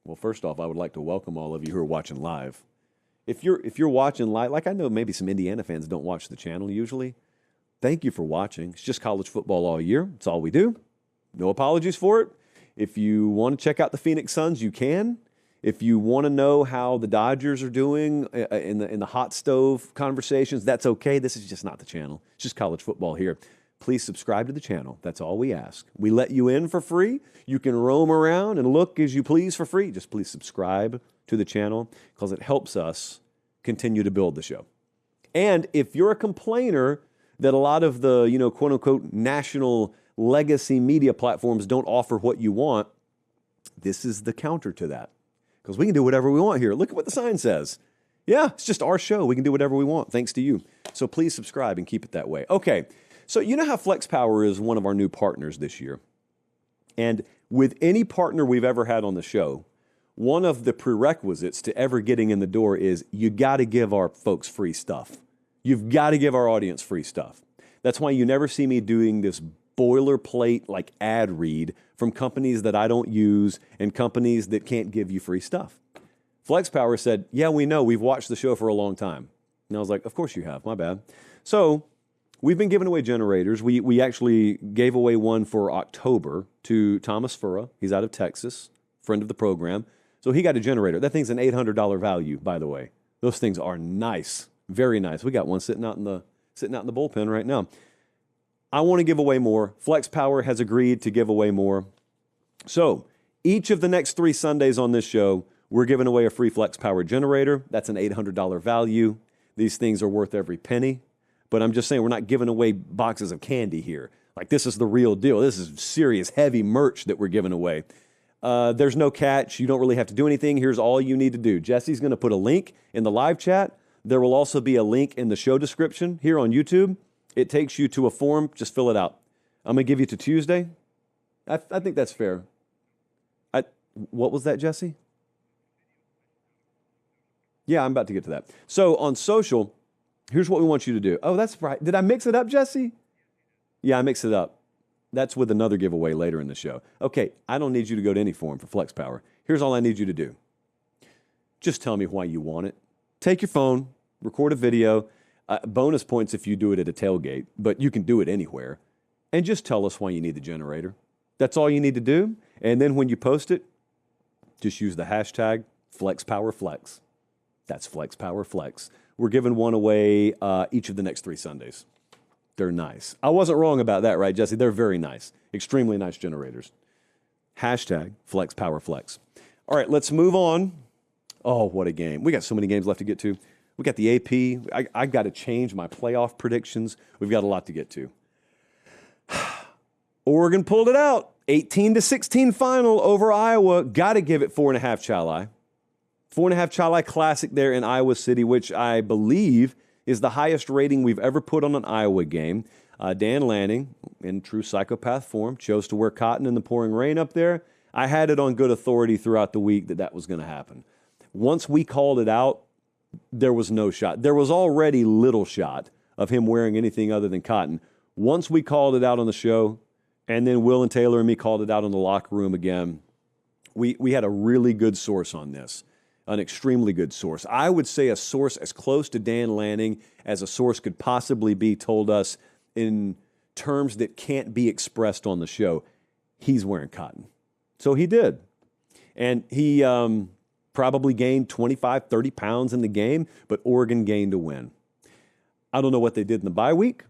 well, first off, I would like to welcome all of you who are watching live. If you're watching live, like I know maybe some Indiana fans don't watch the channel usually, thank you for watching. It's just college football all year. It's all we do. No apologies for it. If you want to check out the Phoenix Suns, you can. If you want to know how the Dodgers are doing in the hot stove conversations, that's okay. This is just not the channel. It's just college football here. Please subscribe to the channel. That's all we ask. We let you in for free. You can roam around and look as you please for free. Just please subscribe to the channel because it helps us continue to build the show. And if you're a complainer that a lot of the, quote unquote, national legacy media platforms don't offer what you want, this is the counter to that. Because we can do whatever we want here. Look at what the sign says. Yeah, it's just our show. We can do whatever we want, thanks to you. So please subscribe and keep it that way. Okay, so you know how FlexPower is one of our new partners this year. And with any partner we've ever had on the show, one of the prerequisites to ever getting in the door is you got to give our folks free stuff. You've got to give our audience free stuff. That's why you never see me doing this boilerplate like ad read from companies that I don't use and companies that can't give you free stuff. FlexPower said, yeah, we know. We've watched the show for a long time. And I was like, of course you have. My bad. So we've been giving away generators. We actually gave away one for October to Thomas Furra. He's out of Texas, friend of the program. So he got a generator. That thing's an $800 value, by the way. Those things are nice, very nice. We got one sitting out in the bullpen right now. I want to give away more. FlexPower has agreed to give away more. So each of the next 3 Sundays on this show, we're giving away a free FlexPower generator. That's an $800 value. These things are worth every penny. But I'm just saying we're not giving away boxes of candy here. Like this is the real deal. This is serious, heavy merch that we're giving away. There's no catch. You don't really have to do anything. Here's all you need to do. Jesse's going to put a link in the live chat. There will also be a link in the show description here on YouTube. It takes you to a form. Just fill it out. I'm going to give you to Tuesday. I think that's fair. What was that, Jesse? Yeah, I'm about to get to that. So on social, here's what we want you to do. Oh, that's right. Did I mix it up, Jesse? Yeah, I mixed it up. That's with another giveaway later in the show. Okay, I don't need you to go to any forum for FlexPower. Here's all I need you to do. Just tell me why you want it. Take your phone, record a video. Bonus points if you do it at a tailgate, but you can do it anywhere. And just tell us why you need the generator. That's all you need to do. And then when you post it, just use the hashtag FlexPowerFlex. That's FlexPowerFlex. We're giving one away each of the next 3 Sundays. They're nice. I wasn't wrong about that, right, Jesse? They're very nice. Extremely nice generators. Hashtag FlexPowerFlex. All right, let's move on. Oh, what a game. We got so many games left to get to. We got the AP. I got to change my playoff predictions. We've got a lot to get to. Oregon pulled it out. 18-16 final over Iowa. Got to give it 4.5 Chali. 4.5 Chali Classic there in Iowa City, which I believe is the highest rating we've ever put on an Iowa game. Dan Lanning, in true psychopath form, chose to wear cotton in the pouring rain up there. I had it on good authority throughout the week that was going to happen. Once we called it out, there was no shot. There was already little shot of him wearing anything other than cotton. Once we called it out on the show, and then Will and Taylor and me called it out in the locker room again, we had a really good source on this, an extremely good source. I would say a source as close to Dan Lanning as a source could possibly be told us in terms that can't be expressed on the show. He's wearing cotton. So he did. And he probably gained 25, 30 pounds in the game, but Oregon gained a win. I don't know what they did in the bye week.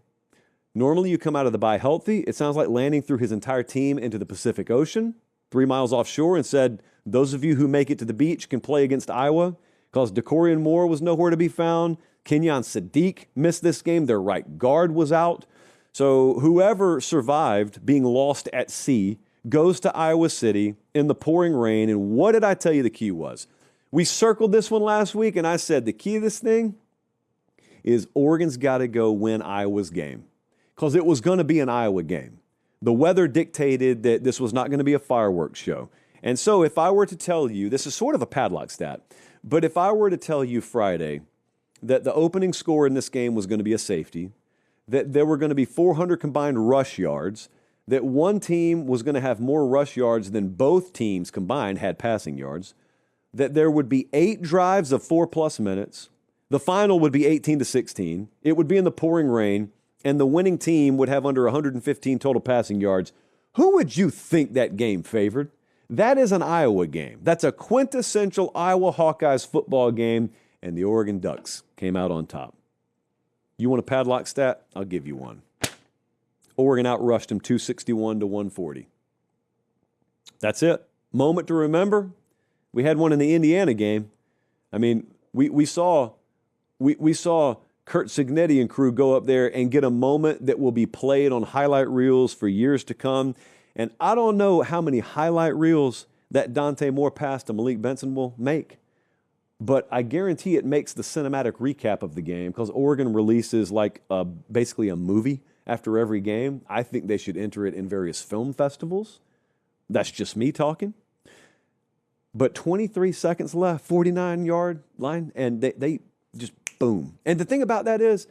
Normally you come out of the bye healthy. It sounds like Lanning threw his entire team into the Pacific Ocean, 3 miles offshore, and said, those of you who make it to the beach can play against Iowa, because Decorian Moore was nowhere to be found. Kenyon Sadiq missed this game. Their right guard was out. So whoever survived being lost at sea goes to Iowa City in the pouring rain. And what did I tell you the key was? We circled this one last week, and I said the key to this thing is Oregon's got to go win Iowa's game, because it was going to be an Iowa game. The weather dictated that this was not going to be a fireworks show. And so if I were to tell you, this is sort of a padlock stat, but if I were to tell you Friday that the opening score in this game was going to be a safety, that there were going to be 400 combined rush yards, that one team was going to have more rush yards than both teams combined had passing yards, that there would be 8 drives of 4+ minutes, the final would be 18-16, it would be in the pouring rain, and the winning team would have under 115 total passing yards, who would you think that game favored? That is an Iowa game. That's a quintessential Iowa Hawkeyes football game, and the Oregon Ducks came out on top. You want a padlock stat? I'll give you one. Oregon outrushed them 261-140. That's it. Moment to remember. We had one in the Indiana game. I mean, we saw Kurt Cignetti and crew go up there and get a moment that will be played on highlight reels for years to come. And I don't know how many highlight reels that Dante Moore pass to Malik Benson will make, but I guarantee it makes the cinematic recap of the game because Oregon releases basically a movie after every game. I think they should enter it in various film festivals. That's just me talking. But 23 seconds left, 49-yard line, and they just boom. And the thing about that is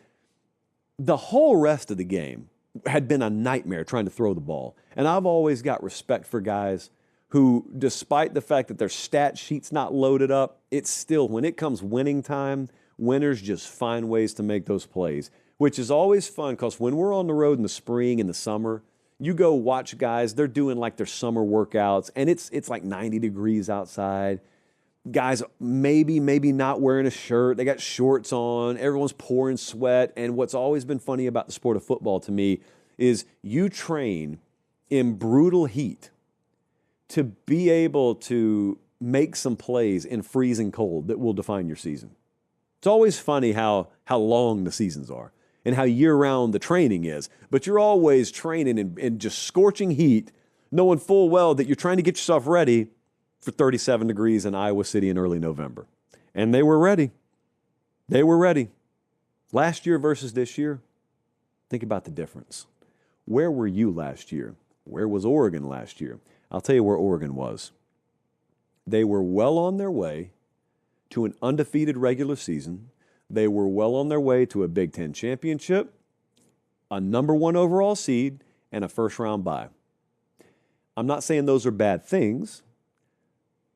the whole rest of the game had been a nightmare trying to throw the ball. And I've always got respect for guys who, despite the fact that their stat sheet's not loaded up, it's still, when it comes winning time, winners just find ways to make those plays, which is always fun because when we're on the road in the spring and the summer, you go watch guys, they're doing like their summer workouts, and it's like 90 degrees outside. Guys maybe not wearing a shirt. They got shorts on. Everyone's pouring sweat. And what's always been funny about the sport of football to me is you train in brutal heat to be able to make some plays in freezing cold that will define your season. It's always funny how long the seasons are and how year-round the training is. But you're always training in just scorching heat, knowing full well that you're trying to get yourself ready for 37 degrees in Iowa City in early November. And they were ready. They were ready. Last year versus this year, think about the difference. Where were you last year? Where was Oregon last year? I'll tell you where Oregon was. They were well on their way to an undefeated regular season. They were well on their way to a Big Ten championship, a number 1 overall seed, and a first-round bye. I'm not saying those are bad things.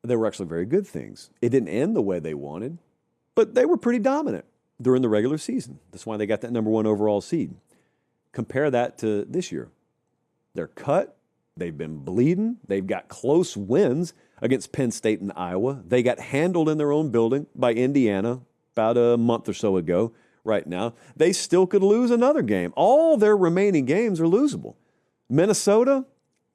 They were actually very good things. It didn't end the way they wanted, but they were pretty dominant during the regular season. That's why they got that number 1 overall seed. Compare that to this year. They're cut. They've been bleeding. They've got close wins against Penn State and Iowa. They got handled in their own building by Indiana about a month or so ago. Right now, they still could lose another game. All their remaining games are losable. Minnesota,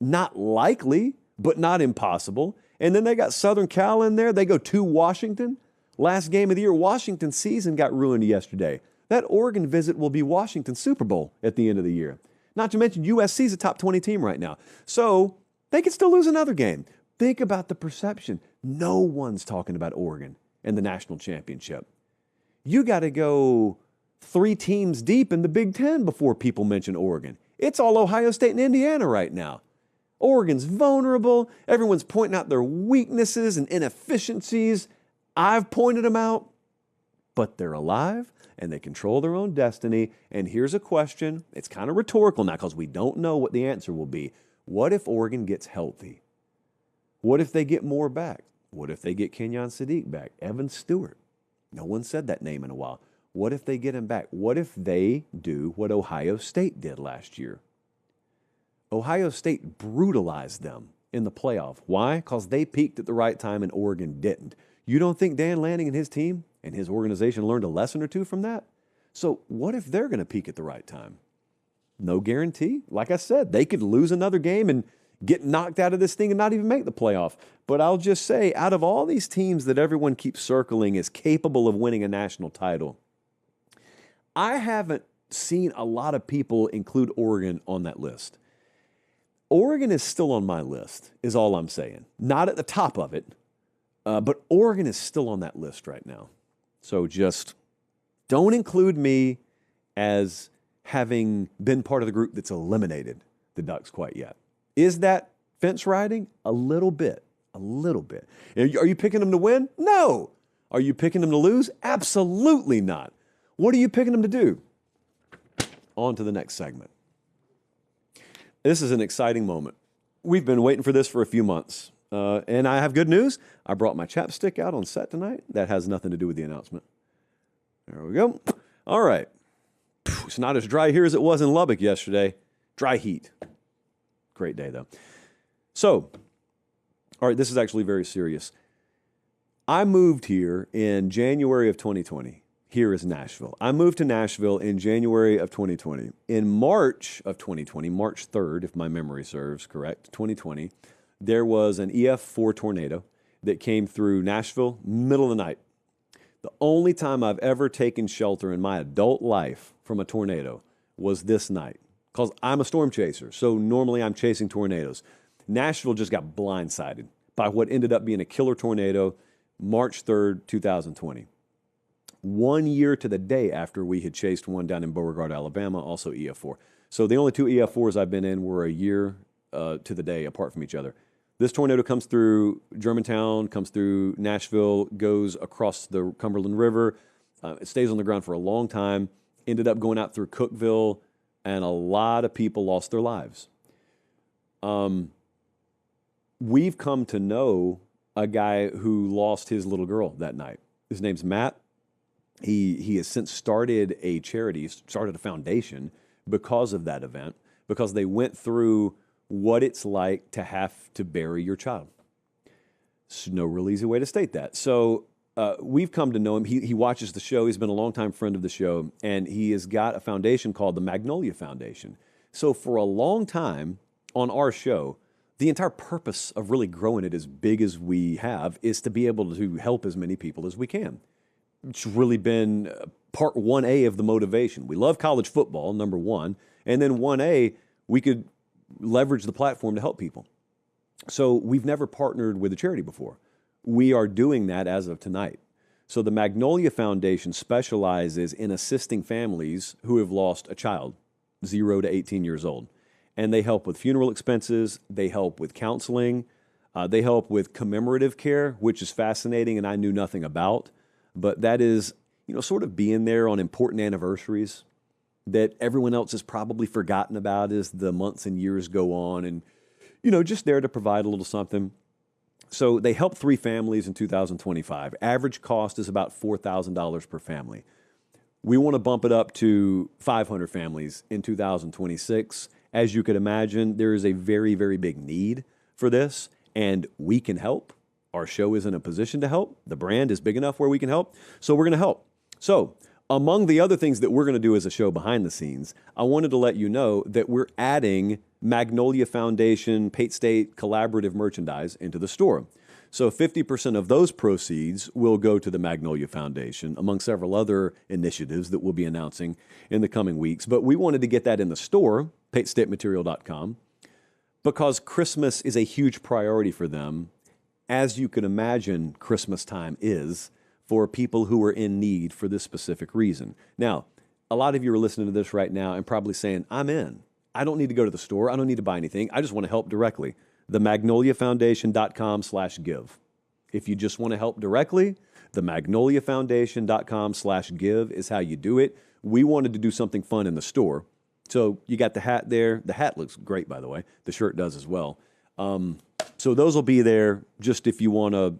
not likely, but not impossible. And then they got Southern Cal in there. They go to Washington. Last game of the year, Washington's season got ruined yesterday. That Oregon visit will be Washington's Super Bowl at the end of the year. Not to mention USC's a top 20 team right now. So they could still lose another game. Think about the perception. No one's talking about Oregon and the national championship. You got to go 3 teams deep in the Big Ten before people mention Oregon. It's all Ohio State and Indiana right now. Oregon's vulnerable. Everyone's pointing out their weaknesses and inefficiencies. I've pointed them out, but they're alive and they control their own destiny. And here's a question. It's kind of rhetorical now because we don't know what the answer will be. What if Oregon gets healthy? What if they get Moore back? What if they get Kenyon Sadiq back? Evan Stewart. No one said that name in a while. What if they get him back? What if they do what Ohio State did last year? Ohio State brutalized them in the playoff. Why? Because they peaked at the right time and Oregon didn't. You don't think Dan Lanning and his team and his organization learned a lesson or two from that? So what if they're going to peak at the right time? No guarantee. Like I said, they could lose another game and get knocked out of this thing and not even make the playoff. But I'll just say, out of all these teams that everyone keeps circling as capable of winning a national title, I haven't seen a lot of people include Oregon on that list. Oregon is still on my list, is all I'm saying. Not at the top of it, but Oregon is still on that list right now. So just don't include me as having been part of the group that's eliminated the Ducks quite yet. Is that fence riding? A little bit. A little bit. Are you picking them to win? No. Are you picking them to lose? Absolutely not. What are you picking them to do? On to the next segment. This is an exciting moment. We've been waiting for this for a few months. And I have good news. I brought my chapstick out on set tonight. That has nothing to do with the announcement. There we go. All right. It's not as dry here as it was in Lubbock yesterday. Dry heat. Great day, though. So, all right, this is actually very serious. I moved here in January of 2020. Here is Nashville. I moved to Nashville in January of 2020. In March of 2020, March 3rd, if my memory serves correct, 2020, there was an EF4 tornado that came through Nashville, middle of the night. The only time I've ever taken shelter in my adult life from a tornado was this night, because I'm a storm chaser, so normally I'm chasing tornadoes. Nashville just got blindsided by what ended up being a killer tornado, March 3rd, 2020. 1 year to the day after we had chased one down in Beauregard, Alabama, also EF4. So the only two EF4s I've been in were a year to the day apart from each other. This tornado comes through Germantown, comes through Nashville, goes across the Cumberland River. It stays on the ground for a long time, ended up going out through Cookeville, and a lot of people lost their lives. We've come to know a guy who lost his little girl that night. His name's Matt. He has since started a charity, started a foundation because of that event, because they went through what it's like to have to bury your child. There's no real easy way to state that. So we've come to know him. He watches the show. He's been a longtime friend of the show, and he has got a foundation called the Magnolia Foundation. So for a long time on our show, the entire purpose of really growing it as big as we have is to be able to help as many people as we can. It's really been part 1A of the motivation. We love college football, number one, and then 1A, we could leverage the platform to help people. So we've never partnered with a charity before. We are doing that as of tonight. So the Magnolia Foundation specializes in assisting families who have lost a child, 0 to 18 years old. And they help with funeral expenses, they help with counseling, they help with commemorative care, which is fascinating and I knew nothing about. But that is, sort of being there on important anniversaries that everyone else has probably forgotten about as the months and years go on, and, just there to provide a little something. So they helped 3 families in 2025. Average cost is about $4,000 per family. We want to bump it up to 500 families in 2026. As you could imagine, there is a very, very big need for this, and we can help. Our show is in a position to help. The brand is big enough where we can help, so we're going to help. So among the other things that we're going to do as a show behind the scenes, I wanted to let you know that we're adding Magnolia Foundation Pate State collaborative merchandise into the store. So 50% of those proceeds will go to the Magnolia Foundation, among several other initiatives that we'll be announcing in the coming weeks. But we wanted to get that in the store, patestateMaterial.com, because Christmas is a huge priority for them, as you can imagine Christmas time is for people who are in need for this specific reason. Now, a lot of you are listening to this right now and probably saying, I'm in. I don't need to go to the store. I don't need to buy anything. I just want to help directly. TheMagnoliaFoundation.com/give. If you just want to help directly, TheMagnoliaFoundation.com/give is how you do it. We wanted to do something fun in the store. So you got the hat there. The hat looks great, by the way. The shirt does as well. So those will be there just if you want to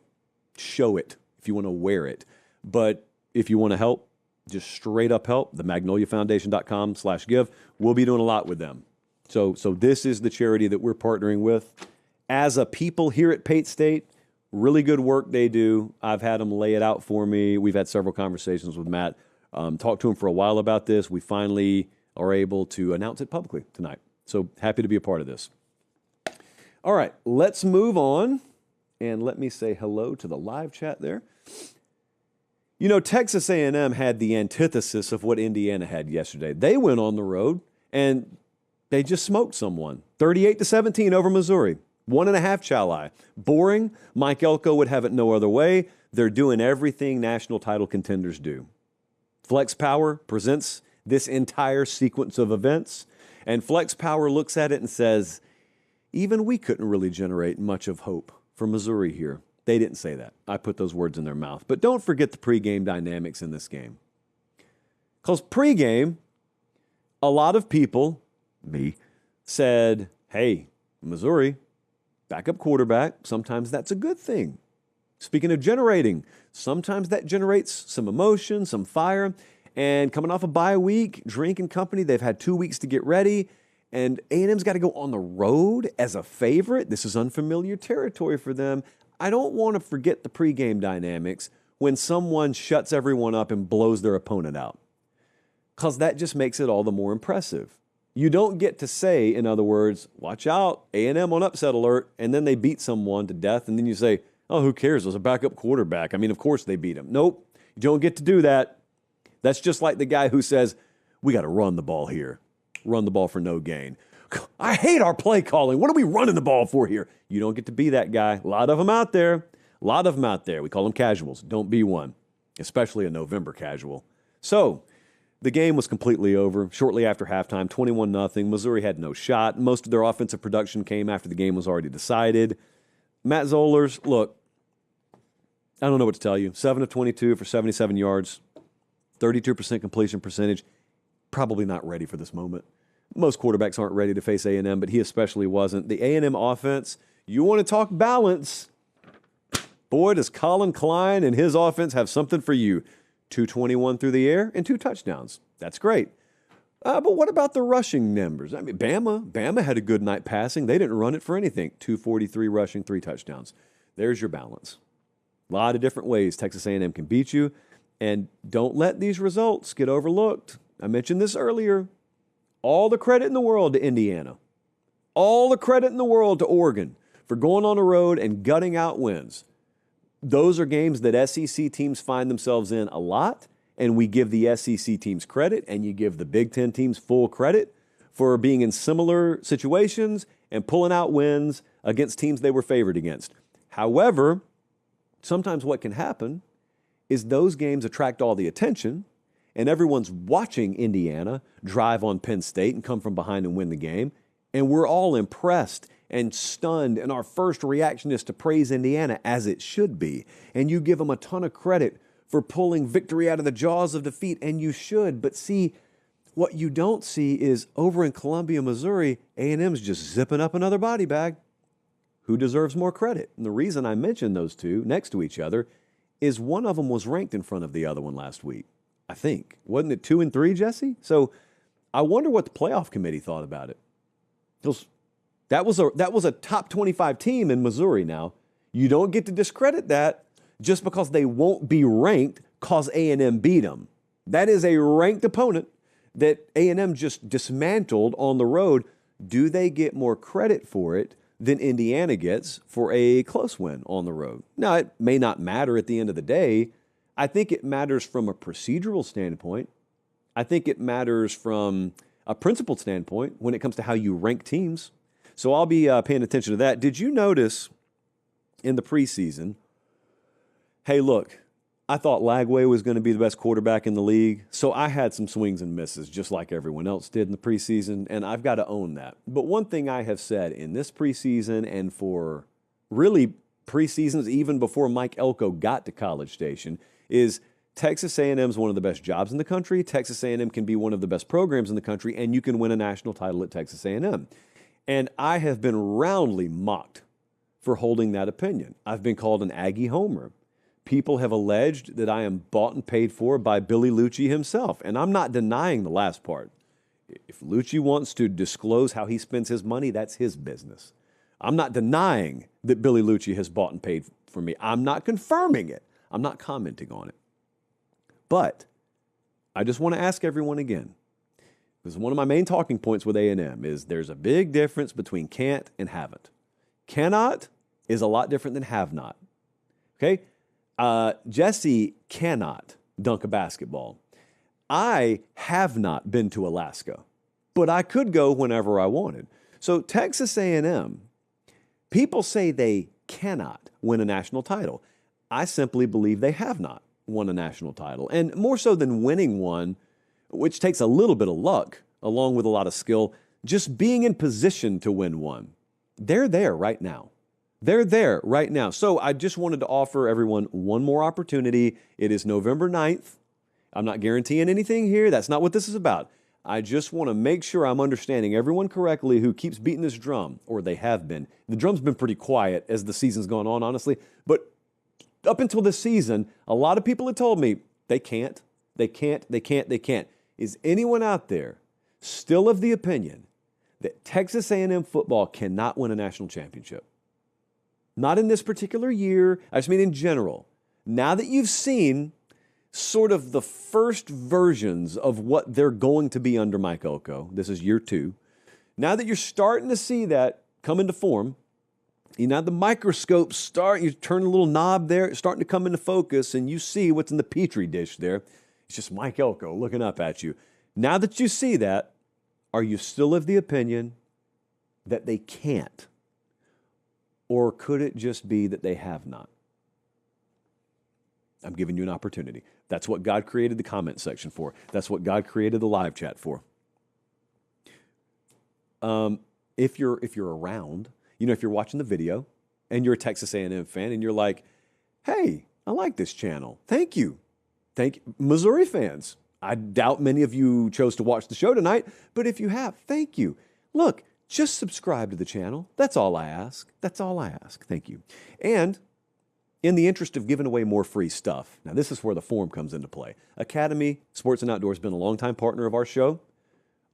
show it, if you want to wear it. But if you want to help, just straight up help, TheMagnoliaFoundation.com/give. We'll be doing a lot with them. So this is the charity that we're partnering with. As a people here at Pate State, really good work they do. I've had them lay it out for me. We've had several conversations with Matt. Talked to him for a while about this. We finally are able to announce it publicly tonight. So happy to be a part of this. All right, let's move on. And let me say hello to the live chat there. Texas A&M had the antithesis of what Indiana had yesterday. They went on the road and they just smoked someone. 38-17 over Missouri. 1.5 Chali. Boring. Mike Elko would have it no other way. They're doing everything national title contenders do. FlexPower presents this entire sequence of events, and FlexPower looks at it and says, even we couldn't really generate much of hope for Missouri here. They didn't say that. I put those words in their mouth. But don't forget the pregame dynamics in this game. Because pregame, a lot of people, me, said, hey, Missouri, backup quarterback, sometimes that's a good thing. Speaking of generating, sometimes that generates some emotion, some fire. And coming off a bye week, Drink and company, they've had 2 weeks to get ready. And A&M's got to go on the road as a favorite. This is unfamiliar territory for them. I don't want to forget the pregame dynamics when someone shuts everyone up and blows their opponent out, because that just makes it all the more impressive. You don't get to say, in other words, watch out, A&M on upset alert, and then they beat someone to death, and then you say, oh, who cares? It was a backup quarterback. I mean, of course they beat him. Nope, you don't get to do that. That's just like the guy who says, we got to run the ball here. Run the ball for no gain. I hate our play calling. What are we running the ball for here? You don't get to be that guy. A lot of them out there. A lot of them out there. We call them casuals. Don't be one, especially a November casual. So the game was completely over shortly after halftime, 21-0. Missouri had no shot. Most of their offensive production came after the game was already decided. Matt Zollers, look, I don't know what to tell you. 7 of 22 for 77 yards, 32% completion percentage. Probably not ready for this moment. Most quarterbacks aren't ready to face A&M, but he especially wasn't. The A&M offense, you want to talk balance. Boy, does Colin Klein and his offense have something for you. 221 through the air and 2 touchdowns. That's great. But what about the rushing numbers? I mean, Bama had a good night passing. They didn't run it for anything. 243 rushing, 3 touchdowns. There's your balance. A lot of different ways Texas A&M can beat you. And don't let these results get overlooked. I mentioned this earlier. All the credit in the world to Indiana. All the credit in the world to Oregon for going on the road and gutting out wins. Those are games that SEC teams find themselves in a lot, and we give the SEC teams credit, and you give the Big Ten teams full credit for being in similar situations and pulling out wins against teams they were favored against. However, sometimes what can happen is those games attract all the attention, and everyone's watching Indiana drive on Penn State and come from behind and win the game, and we're all impressed and stunned, and our first reaction is to praise Indiana, as it should be. And you give them a ton of credit for pulling victory out of the jaws of defeat, and you should. But see, what you don't see is over in Columbia, Missouri, A&M's just zipping up another body bag. Who deserves more credit? And the reason I mentioned those two next to each other is one of them was ranked in front of the other one last week, I think. Wasn't it 2 and 3, Jesse? So I wonder what the playoff committee thought about it. That was a top 25 team in Missouri now. You don't get to discredit that just because they won't be ranked because A&M beat them. That is a ranked opponent that A&M just dismantled on the road. Do they get more credit for it than Indiana gets for a close win on the road? Now, it may not matter at the end of the day. I think it matters from a procedural standpoint. I think it matters from a principled standpoint when it comes to how you rank teams. So I'll be paying attention to that. Did you notice in the preseason, hey, look, I thought Lagway was going to be the best quarterback in the league, so I had some swings and misses just like everyone else did in the preseason, and I've got to own that. But one thing I have said in this preseason and for really preseasons even before Mike Elko got to College Station is Texas A&M is one of the best jobs in the country. Texas A&M can be one of the best programs in the country, and you can win a national title at Texas A&M. And I have been roundly mocked for holding that opinion. I've been called an Aggie homer. People have alleged that I am bought and paid for by Billy Lucci himself, and I'm not denying the last part. If Lucci wants to disclose how he spends his money, that's his business. I'm not denying that Billy Lucci has bought and paid for me. I'm not confirming it. I'm not commenting on it. But I just want to ask everyone again, because one of my main talking points with A&M is there's a big difference between can't and haven't. Cannot is a lot different than have not. Okay? Jesse cannot dunk a basketball. I have not been to Alaska, but I could go whenever I wanted. So Texas A&M, people say they cannot win a national title. I simply believe they have not won a national title. And more so than winning one, which takes a little bit of luck along with a lot of skill, just being in position to win one. They're there right now. They're there right now. So I just wanted to offer everyone one more opportunity. It is November 9th. I'm not guaranteeing anything here. That's not what this is about. I just want to make sure I'm understanding everyone correctly who keeps beating this drum, or they have been. The drum's been pretty quiet as the season's gone on, honestly. But up until this season, a lot of people have told me they can't. Is anyone out there still of the opinion that Texas A&M football cannot win a national championship? Not in this particular year. I just mean in general. Now that you've seen sort of the first versions of what they're going to be under Mike Elko, this is year 2. Now that you're starting to see that come into form, you know, the microscope you turn a little knob there, it's starting to come into focus, and you see what's in the petri dish there. It's just Mike Elko looking up at you. Now that you see that, are you still of the opinion that they can't? Or could it just be that they have not? I'm giving you an opportunity. That's what God created the comment section for. That's what God created the live chat for. If you're around, you know, if you're watching the video and you're a Texas A&M fan and you're like, hey, I like this channel. Thank you. Missouri fans. I doubt many of you chose to watch the show tonight, but if you have, thank you. Look, just subscribe to the channel. That's all I ask. Thank you. And in the interest of giving away more free stuff, now this is where the form comes into play. Academy Sports and Outdoors has been a longtime partner of our show.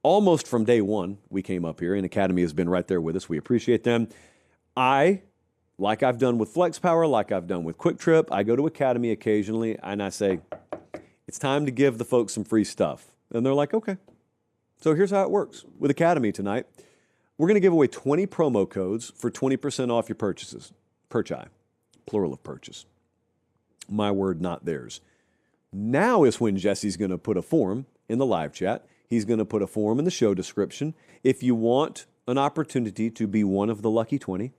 Almost from day one, we came up here, and Academy has been right there with us. We appreciate them. Like I've done with FlexPower, like I've done with Quick Trip, I go to Academy occasionally, and I say, it's time to give the folks some free stuff. And they're like, okay. So here's how it works. With Academy tonight, we're going to give away 20 promo codes for 20% off your purchases. Purchai, plural of purchase. My word, not theirs. Now is when Jesse's going to put a form in the live chat. He's going to put a form in the show description. If you want an opportunity to be one of the lucky 20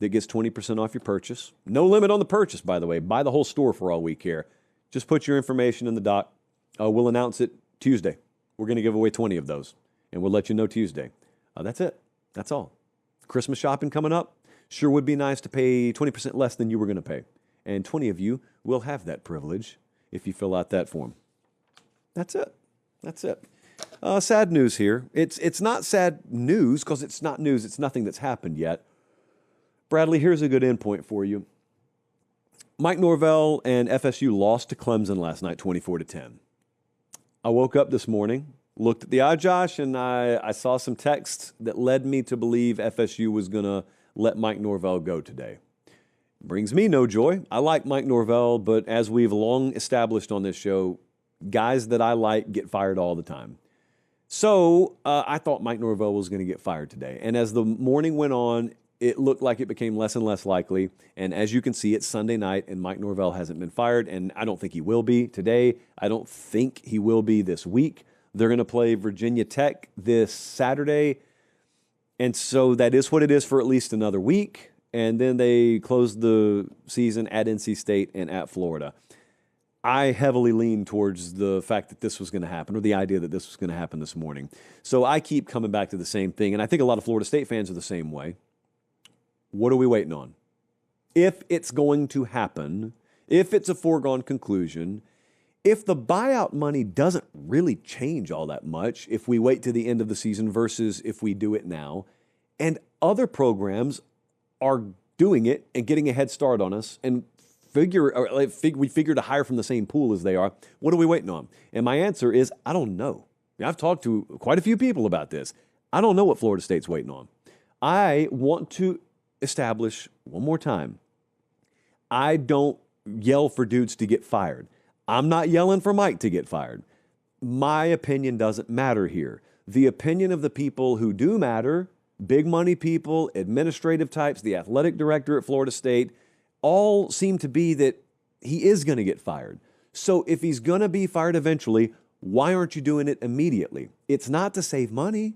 that gets 20% off your purchase, no limit on the purchase, by the way. Buy the whole store for all we care. Just put your information in the doc. We'll announce it Tuesday. We're going to give away 20 of those, and we'll let you know Tuesday. That's it. That's all. Christmas shopping coming up. Sure would be nice to pay 20% less than you were going to pay. And 20 of you will have that privilege if you fill out that form. That's it. Sad news here. It's not sad news because it's not news. It's nothing that's happened yet. Bradley, here's a good endpoint for you. Mike Norvell and FSU lost to Clemson last night, 24-10. I woke up this morning, looked at the odds, Josh, and I saw some text that led me to believe FSU was going to let Mike Norvell go today. Brings me no joy. I like Mike Norvell, but as we've long established on this show, guys that I like get fired all the time. So I thought Mike Norvell was going to get fired today. And as the morning went on, it looked like it became less and less likely. And as you can see, it's Sunday night, and Mike Norvell hasn't been fired, and I don't think he will be today. I don't think he will be this week. They're going to play Virginia Tech this Saturday, and so that is what it is for at least another week. And then they close the season at NC State and at Florida. I heavily lean towards the fact that this was going to happen, or the idea that this was going to happen this morning. So I keep coming back to the same thing, and I think a lot of Florida State fans are the same way. What are we waiting on? If it's going to happen, if it's a foregone conclusion, if the buyout money doesn't really change all that much, if we wait to the end of the season versus if we do it now, and other programs are doing it and getting a head start on us, and we figure to hire from the same pool as they are, what are we waiting on? And my answer is, I don't know. I've talked to quite a few people about this. I don't know what Florida State's waiting on. I want to establish one more time, I don't yell for dudes to get fired. I'm not yelling for Mike to get fired. My opinion doesn't matter here. The opinion of the people who do matter, big money people, administrative types, the athletic director at Florida State, all seem to be that he is going to get fired. So if he's going to be fired eventually, why aren't you doing it immediately? It's not to save money.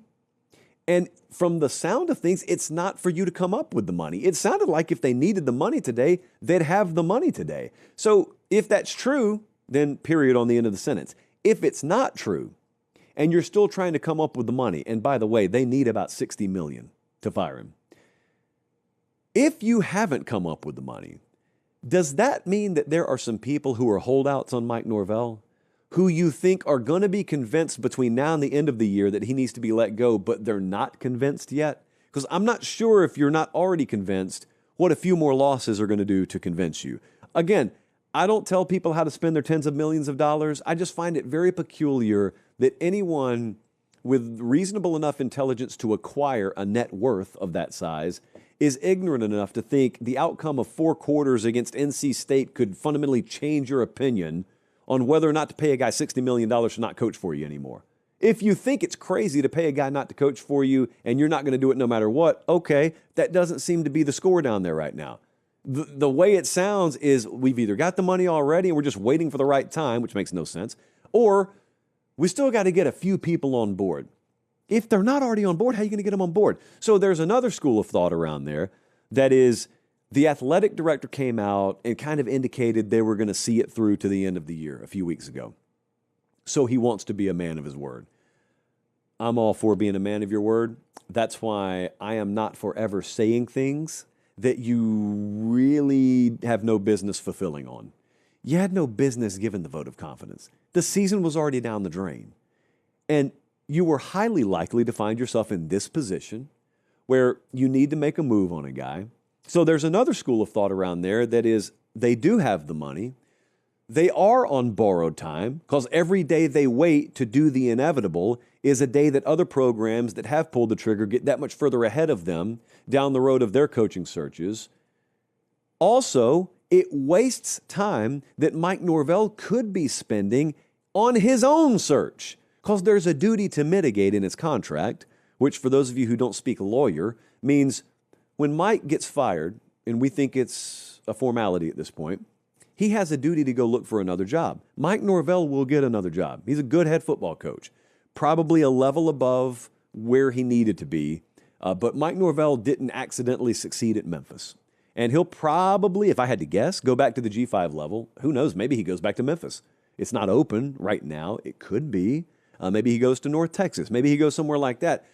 And from the sound of things, it's not for you to come up with the money. It sounded like if they needed the money today, they'd have the money today. So if that's true, then period on the end of the sentence. If it's not true, and you're still trying to come up with the money, and by the way, they need about $60 million to fire him. If you haven't come up with the money, does that mean that there are some people who are holdouts on Mike Norvell who you think are going to be convinced between now and the end of the year that he needs to be let go, but they're not convinced yet? Because I'm not sure if you're not already convinced what a few more losses are going to do to convince you. Again, I don't tell people how to spend their tens of millions of dollars. I just find it very peculiar that anyone with reasonable enough intelligence to acquire a net worth of that size is ignorant enough to think the outcome of 4 quarters against NC State could fundamentally change your opinion on whether or not to pay a guy $60 million to not coach for you anymore. If you think it's crazy to pay a guy not to coach for you and you're not going to do it no matter what, okay, that doesn't seem to be the score down there right now. The way it sounds is we've either got the money already and we're just waiting for the right time, which makes no sense, or we still got to get a few people on board. If they're not already on board, how are you going to get them on board? So there's another school of thought around there that is the athletic director came out and kind of indicated they were going to see it through to the end of the year a few weeks ago. So he wants to be a man of his word. I'm all for being a man of your word. That's why I am not forever saying things that you really have no business fulfilling on. You had no business giving the vote of confidence. The season was already down the drain. And you were highly likely to find yourself in this position where you need to make a move on a guy. So there's another school of thought around there that is they do have the money. They are on borrowed time because every day they wait to do the inevitable is a day that other programs that have pulled the trigger get that much further ahead of them down the road of their coaching searches. Also, it wastes time that Mike Norvell could be spending on his own search because there's a duty to mitigate in his contract, which for those of you who don't speak lawyer means when Mike gets fired, and we think it's a formality at this point, he has a duty to go look for another job. Mike Norvell will get another job. He's a good head football coach, probably a level above where he needed to be. But Mike Norvell didn't accidentally succeed at Memphis. And he'll probably, if I had to guess, go back to the G5 level. Who knows? Maybe he goes back to Memphis. It's not open right now. It could be. Maybe he goes to North Texas. Maybe he goes somewhere like that.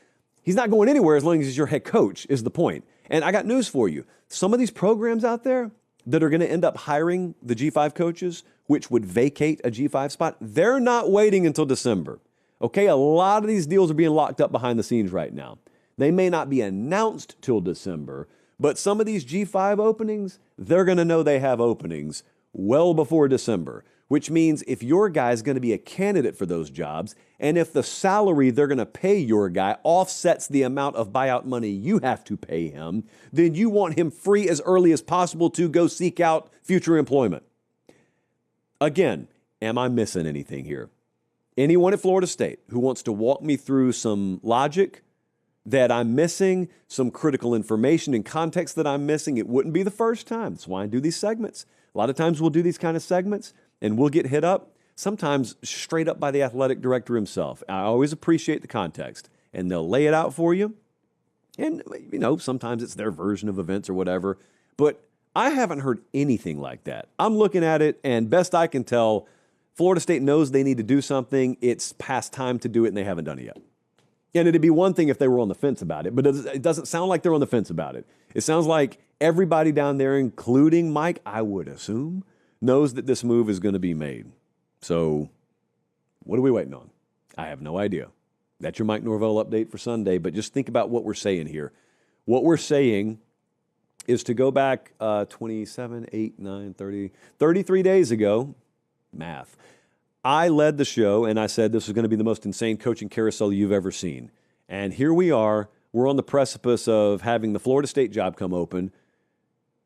He's not going anywhere as long as he's your head coach is the point. And I got news for you. Some of these programs out there that are going to end up hiring the G5 coaches, which would vacate a G5 spot, they're not waiting until December. Okay, a lot of these deals are being locked up behind the scenes right now. They may not be announced till December, but some of these G5 openings, they're going to know they have openings well before December, which means if your guy is going to be a candidate for those jobs, and if the salary they're going to pay your guy offsets the amount of buyout money you have to pay him, then you want him free as early as possible to go seek out future employment. Again, am I missing anything here? Anyone at Florida State who wants to walk me through some logic that I'm missing, some critical information and context that I'm missing, it wouldn't be the first time. That's why I do these segments. A lot of times we'll do these kind of segments and we'll get hit up, sometimes straight up by the athletic director himself. I always appreciate the context, and they'll lay it out for you. And, you know, sometimes it's their version of events or whatever. But I haven't heard anything like that. I'm looking at it, and best I can tell, Florida State knows they need to do something. It's past time to do it, and they haven't done it yet. And it'd be one thing if they were on the fence about it, but it doesn't sound like they're on the fence about it. It sounds like everybody down there, including Mike, I would assume, knows that this move is going to be made. So what are we waiting on? I have no idea. That's your Mike Norvell update for Sunday, but just think about what we're saying here. What we're saying is to go back 27, 8, 9, 30, 33 days ago, math, I led the show and I said this was going to be the most insane coaching carousel you've ever seen. And here we are. We're on the precipice of having the Florida State job come open,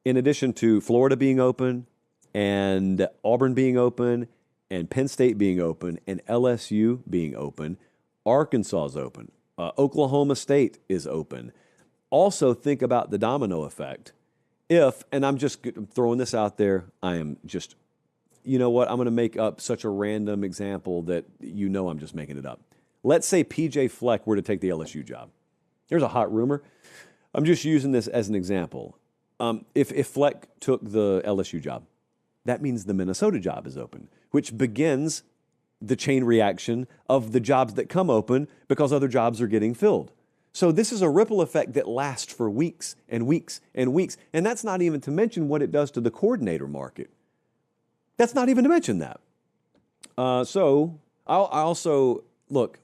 in addition to Florida being open and Auburn being open and Penn State being open and LSU being open. Arkansas is open. Oklahoma State is open. Also think about the domino effect. If, and I'm just throwing this out there, I am just, you know what, I'm going to make up such a random example that you know I'm just making it up. Let's say PJ Fleck were to take the LSU job. There's a hot rumor. I'm just using this as an example. If Fleck took the LSU job, that means the Minnesota job is open, which begins the chain reaction of the jobs that come open because other jobs are getting filled. So this is a ripple effect that lasts for weeks and weeks and weeks. And that's not even to mention what it does to the coordinator market. That's not even to mention that. So I also, look,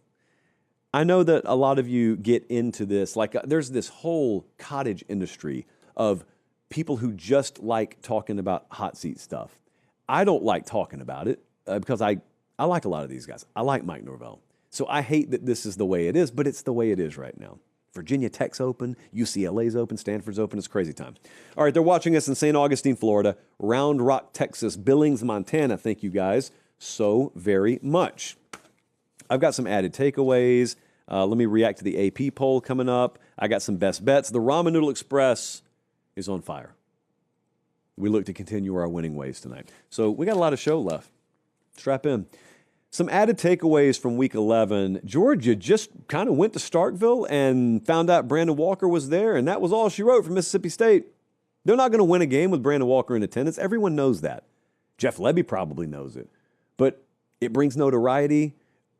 I know that a lot of you get into this. Like there's this whole cottage industry of people who just like talking about hot seat stuff. I don't like talking about it because I like a lot of these guys. I like Mike Norvell. So I hate that this is the way it is, but it's the way it is right now. Virginia Tech's open, UCLA's open, Stanford's open. It's crazy time. All right, they're watching us in St. Augustine, Florida, Round Rock, Texas, Billings, Montana. Thank you guys so very much. I've got some added takeaways. Let me react to the AP poll coming up. I got some best bets. The Ramen Noodle Express is on fire. We look to continue our winning ways tonight. So we got a lot of show left. Strap in. Some added takeaways from Week 11. Georgia just kind of went to Starkville and found out Brandon Walker was there, and that was all she wrote for Mississippi State. They're not going to win a game with Brandon Walker in attendance. Everyone knows that. Jeff Lebby probably knows it. But it brings notoriety.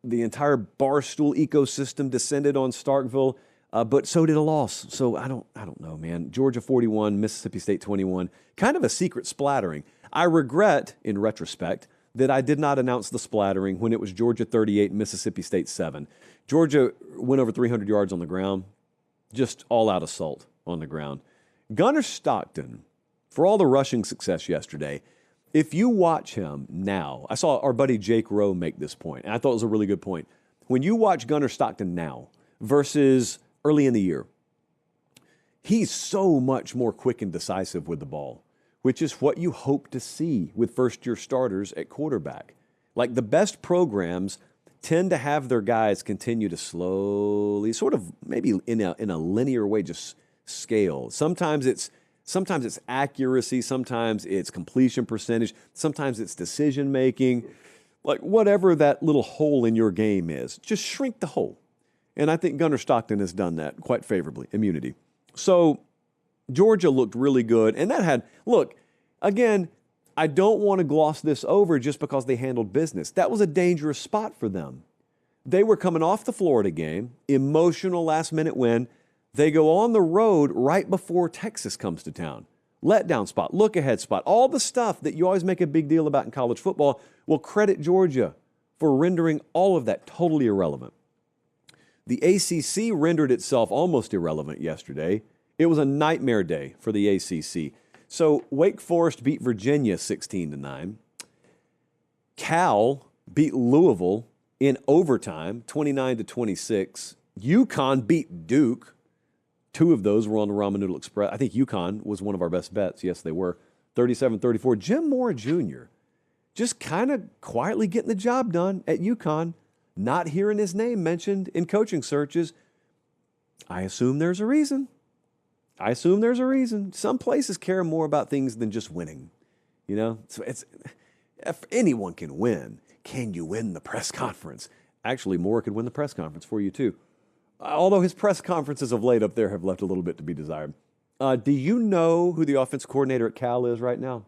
The entire Barstool ecosystem descended on Starkville, but so did a loss. So I don't know, man. Georgia 41, Mississippi State 21. Kind of a secret splattering. I regret, in retrospect, that I did not announce the splattering when it was Georgia 38, Mississippi State 7. Georgia went over 300 yards on the ground, just all-out assault on the ground. Gunnar Stockton, for all the rushing success yesterday, if you watch him now, I saw our buddy Jake Rowe make this point, and I thought it was a really good point. When you watch Gunnar Stockton now versus early in the year, he's so much more quick and decisive with the ball, which is what you hope to see with first-year starters at quarterback. Like the best programs tend to have their guys continue to slowly, sort of maybe in a linear way, just scale. Sometimes it's accuracy, sometimes it's completion percentage, sometimes it's decision-making. Like whatever that little hole in your game is, just shrink the hole. And I think Gunnar Stockton has done that quite favorably, immunity. So Georgia looked really good, and that had, look, again, I don't want to gloss this over just because they handled business. That was a dangerous spot for them. They were coming off the Florida game, emotional last-minute win. They go on the road right before Texas comes to town. Letdown spot, look-ahead spot, all the stuff that you always make a big deal about in college football. Well, credit Georgia for rendering all of that totally irrelevant. The ACC rendered itself almost irrelevant yesterday. It was a nightmare day for the ACC. So Wake Forest beat Virginia 16-9. Cal beat Louisville in overtime, 29-26. UConn beat Duke. Two of those were on the Ramen Noodle Express. I think UConn was one of our best bets. Yes, they were. 37-34. Jim Moore Jr. just kind of quietly getting the job done at UConn, not hearing his name mentioned in coaching searches. I assume there's a reason. Some places care more about things than just winning. You know, so if anyone can win, can you win the press conference? Actually, Moore could win the press conference for you too. Although his press conferences of late up there have left a little bit to be desired. Do you know who the offensive coordinator at Cal is right now?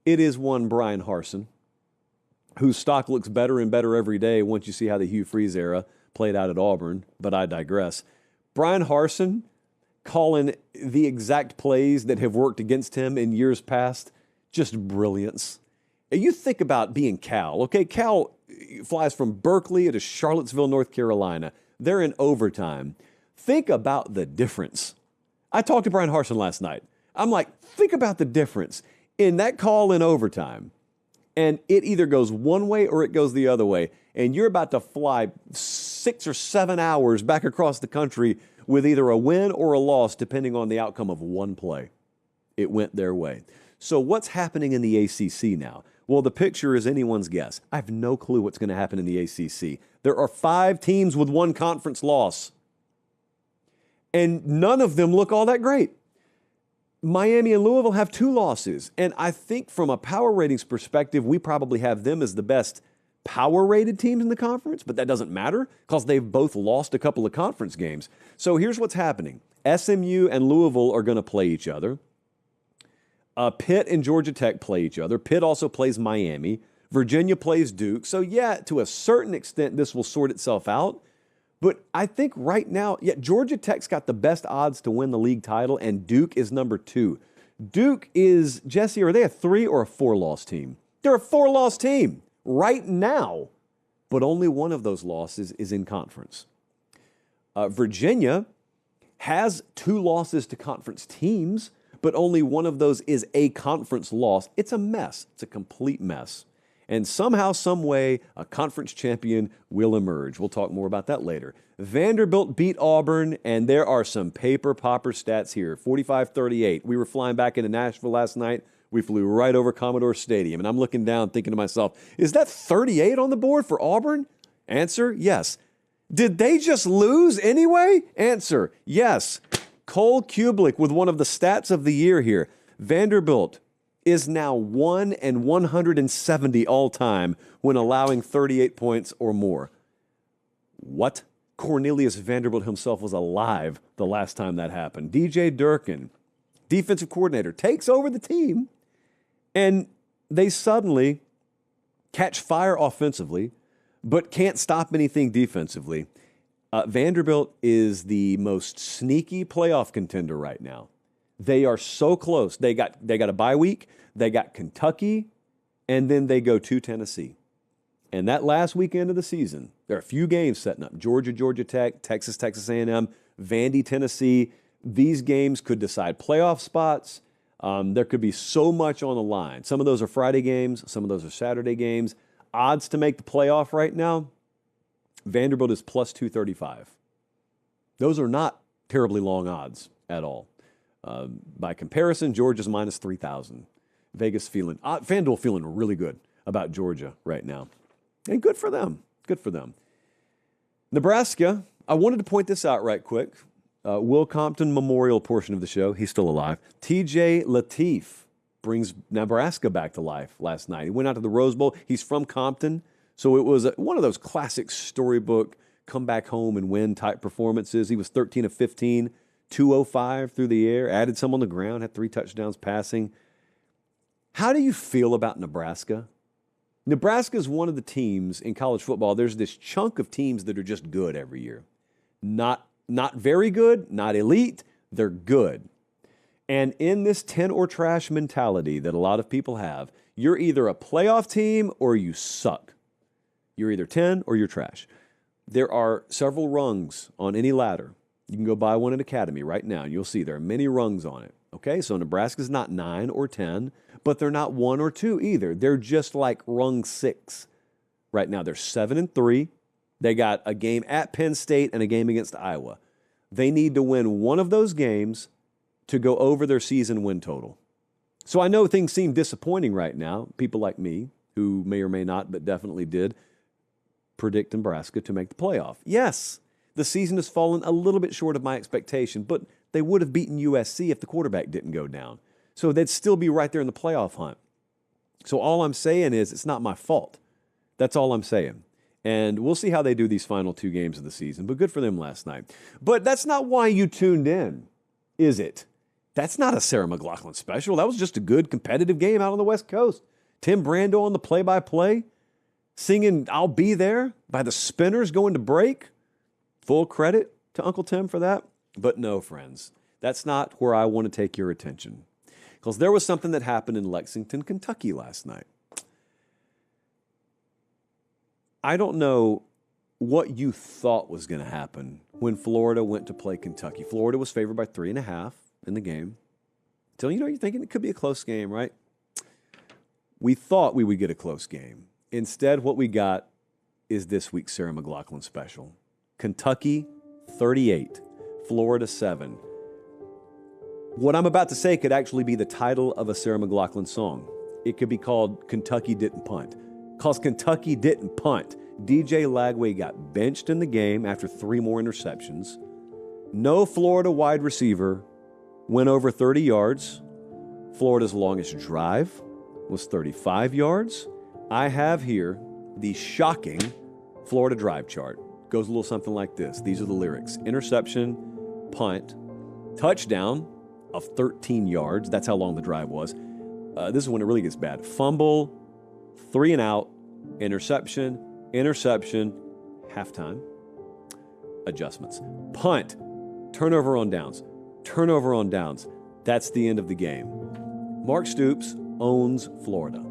It is one Brian Harsin, whose stock looks better and better every day once you see how the Hugh Freeze era played out at Auburn, but I digress. Brian Harsin calling the exact plays that have worked against him in years past, just brilliance. And you think about being Cal, okay? Cal flies from Berkeley to Charlottesville, North Carolina. They're in overtime. Think about the difference. I talked to Brian Harsin last night. I'm like, think about the difference in that call in overtime. And it either goes one way or it goes the other way. And you're about to fly 6 or 7 hours back across the country with either a win or a loss, depending on the outcome of one play. It went their way. So what's happening in the ACC now? Well, the picture is anyone's guess. I have no clue what's going to happen in the ACC. There are 5 teams with one conference loss, and none of them look all that great. Miami and Louisville have 2 losses, and I think from a power ratings perspective, we probably have them as the best power-rated teams in the conference, but that doesn't matter because they've both lost a couple of conference games. So here's what's happening. SMU and Louisville are going to play each other. Pitt and Georgia Tech play each other. Pitt also plays Miami. Virginia plays Duke. So, yeah, to a certain extent, this will sort itself out. But I think right now, Georgia Tech's got the best odds to win the league title, and Duke is number 2. Duke is, Jesse, are they a 3 or a 4-loss team? They're a 4-loss team right now, but only one of those losses is in conference. Virginia has 2 losses to conference teams, but only one of those is a conference loss. It's a mess. It's a complete mess. And somehow, some way, a conference champion will emerge. We'll talk more about that later. Vanderbilt beat Auburn, and there are some paper popper stats here. 45-38. We were flying back into Nashville last night. We flew right over Commodore Stadium, and I'm looking down thinking to myself, is that 38 on the board for Auburn? Answer, yes. Did they just lose anyway? Answer, yes. Cole Kublik with one of the stats of the year here. Vanderbilt is now 1-170 all-time when allowing 38 points or more. What? Cornelius Vanderbilt himself was alive the last time that happened. DJ Durkin, defensive coordinator, takes over the team, and they suddenly catch fire offensively, but can't stop anything defensively. Vanderbilt is the most sneaky playoff contender right now. They are so close. They got a bye week. They got Kentucky, and then they go to Tennessee. And that last weekend of the season, there are a few games setting up. Georgia, Georgia Tech, Texas, Texas A&M, Vandy, Tennessee. These games could decide playoff spots. There could be so much on the line. Some of those are Friday games. Some of those are Saturday games. Odds to make the playoff right now, Vanderbilt is plus 235. Those are not terribly long odds at all. By comparison, Georgia's minus 3,000. FanDuel feeling really good about Georgia right now. And good for them. Good for them. Nebraska, I wanted to point this out right quick. Will Compton Memorial portion of the show. He's still alive. TJ Lateef brings Nebraska back to life last night. He went out to the Rose Bowl. He's from Compton. So it was one of those classic storybook come back home and win type performances. He was 13 of 15, 205 through the air, added some on the ground, had 3 touchdowns passing. How do you feel about Nebraska? Nebraska is one of the teams in college football. There's this chunk of teams that are just good every year. Not very good, not elite. They're good. And in this 10 or trash mentality that a lot of people have, you're either a playoff team or you suck. You're either 10 or you're trash. There are several rungs on any ladder. You can go buy one at Academy right now, and you'll see there are many rungs on it. Okay, so Nebraska's not 9 or 10, but they're not 1 or 2 either. They're just like rung 6. Right now, they're 7-3. They got a game at Penn State and a game against Iowa. They need to win one of those games to go over their season win total. So I know things seem disappointing right now. People like me, who may or may not, but definitely did, predict Nebraska to make the playoff. Yes, the season has fallen a little bit short of my expectation, but they would have beaten USC if the quarterback didn't go down. So they'd still be right there in the playoff hunt. So all I'm saying is it's not my fault. That's all I'm saying. And we'll see how they do these final 2 games of the season, but good for them last night. But that's not why you tuned in, is it? That's not a Sarah McLachlan special. That was just a good competitive game out on the West Coast. Tim Brando on the play-by-play, singing I'll Be There by the Spinners going to break. Full credit to Uncle Tim for that. But no, friends, that's not where I want to take your attention. Because there was something that happened in Lexington, Kentucky last night. I don't know what you thought was going to happen when Florida went to play Kentucky. Florida was favored by 3.5 in the game. So, you're thinking it could be a close game, right? We thought we would get a close game. Instead, what we got is this week's Sarah McLachlan special. Kentucky 38, Florida 7. What I'm about to say could actually be the title of a Sarah McLachlan song. It could be called Kentucky Didn't Punt. Because Kentucky didn't punt. DJ Lagway got benched in the game after 3 more interceptions. No Florida wide receiver went over 30 yards. Florida's longest drive was 35 yards. I have here the shocking Florida drive chart. Goes a little something like this. These are the lyrics. Interception, punt, touchdown of 13 yards. That's how long the drive was. This is when it really gets bad. Fumble, 3 and out, interception, halftime. adjustments. Punt, turnover on downs, turnover on downs. That's the end of the game. Mark Stoops owns Florida.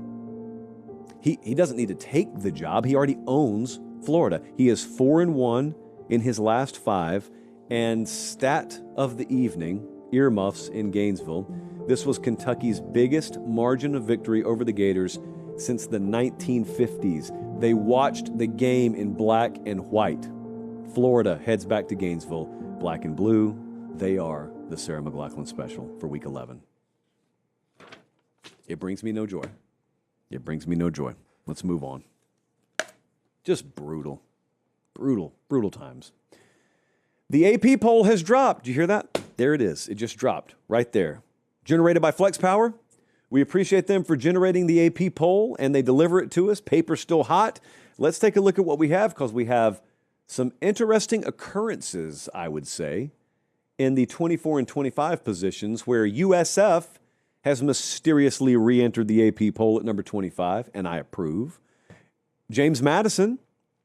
He doesn't need to take the job. He already owns Florida. He is 4-1 in his last 5. And stat of the evening, earmuffs in Gainesville. This was Kentucky's biggest margin of victory over the Gators since the 1950s. They watched the game in black and white. Florida heads back to Gainesville. Black and blue, they are the Sarah McLachlan special for Week 11. It brings me no joy. It brings me no joy. Let's move on. Just brutal. Brutal times. The AP poll has dropped. Did you hear that? There it is. It just dropped right there. Generated by FlexPower. We appreciate them for generating the AP poll, and they deliver it to us. Paper's still hot. Let's take a look at what we have, because we have some interesting occurrences, I would say, in the 24 and 25 positions, where USF has mysteriously re-entered the AP poll at number 25, and I approve. James Madison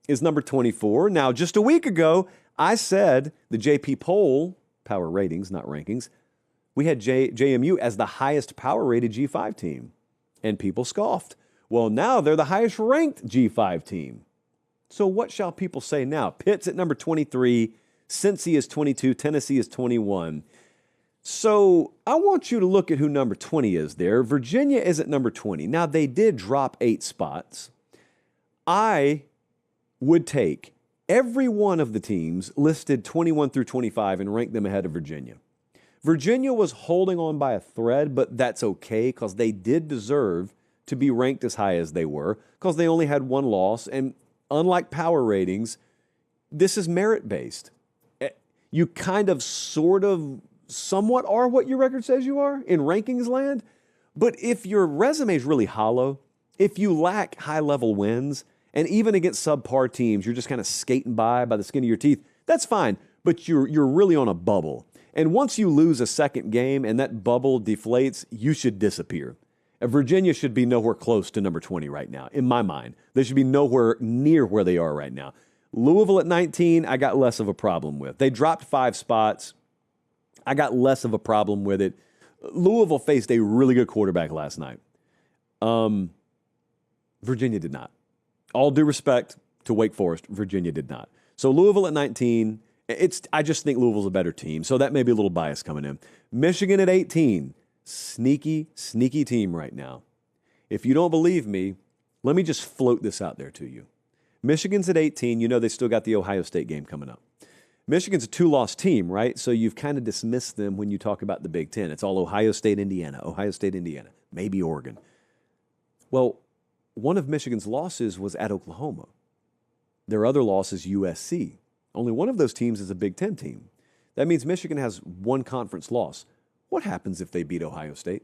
is number 24. Now, just a week ago, I said the JP poll, power ratings, not rankings, we had JMU as the highest power-rated G5 team, and people scoffed. Well, now they're the highest-ranked G5 team. So what shall people say now? Pitt's at number 23, Cincy is 22, Tennessee is 21. So I want you to look at who number 20 is there. Virginia is at number 20. Now, they did drop 8 spots. I would take every one of the teams listed 21 through 25 and rank them ahead of Virginia. Virginia was holding on by a thread, but that's okay, because they did deserve to be ranked as high as they were, because they only had 1 loss. And unlike power ratings, this is merit-based. You kind of, sort of, somewhat are what your record says you are in rankings land. But if your resume is really hollow, if you lack high-level wins, and even against subpar teams, you're just kind of skating by the skin of your teeth, that's fine, but you're really on a bubble. And once you lose a second game and that bubble deflates, you should disappear. And Virginia should be nowhere close to number 20 right now, in my mind. They should be nowhere near where they are right now. Louisville at 19, I got less of a problem with. They dropped 5 spots. I got less of a problem with it. Louisville faced a really good quarterback last night. Virginia did not. All due respect to Wake Forest, Virginia did not. So Louisville at 19, I just think Louisville's a better team, so that may be a little bias coming in. Michigan at 18, sneaky team right now. If you don't believe me, let me just float this out there to you. Michigan's at 18. You know they still got the Ohio State game coming up. Michigan's a 2-loss team, right? So you've kind of dismissed them when you talk about the Big Ten. It's all Ohio State, Indiana, maybe Oregon. Well, one of Michigan's losses was at Oklahoma. Their other loss is USC. Only one of those teams is a Big Ten team. That means Michigan has 1 conference loss. What happens if they beat Ohio State?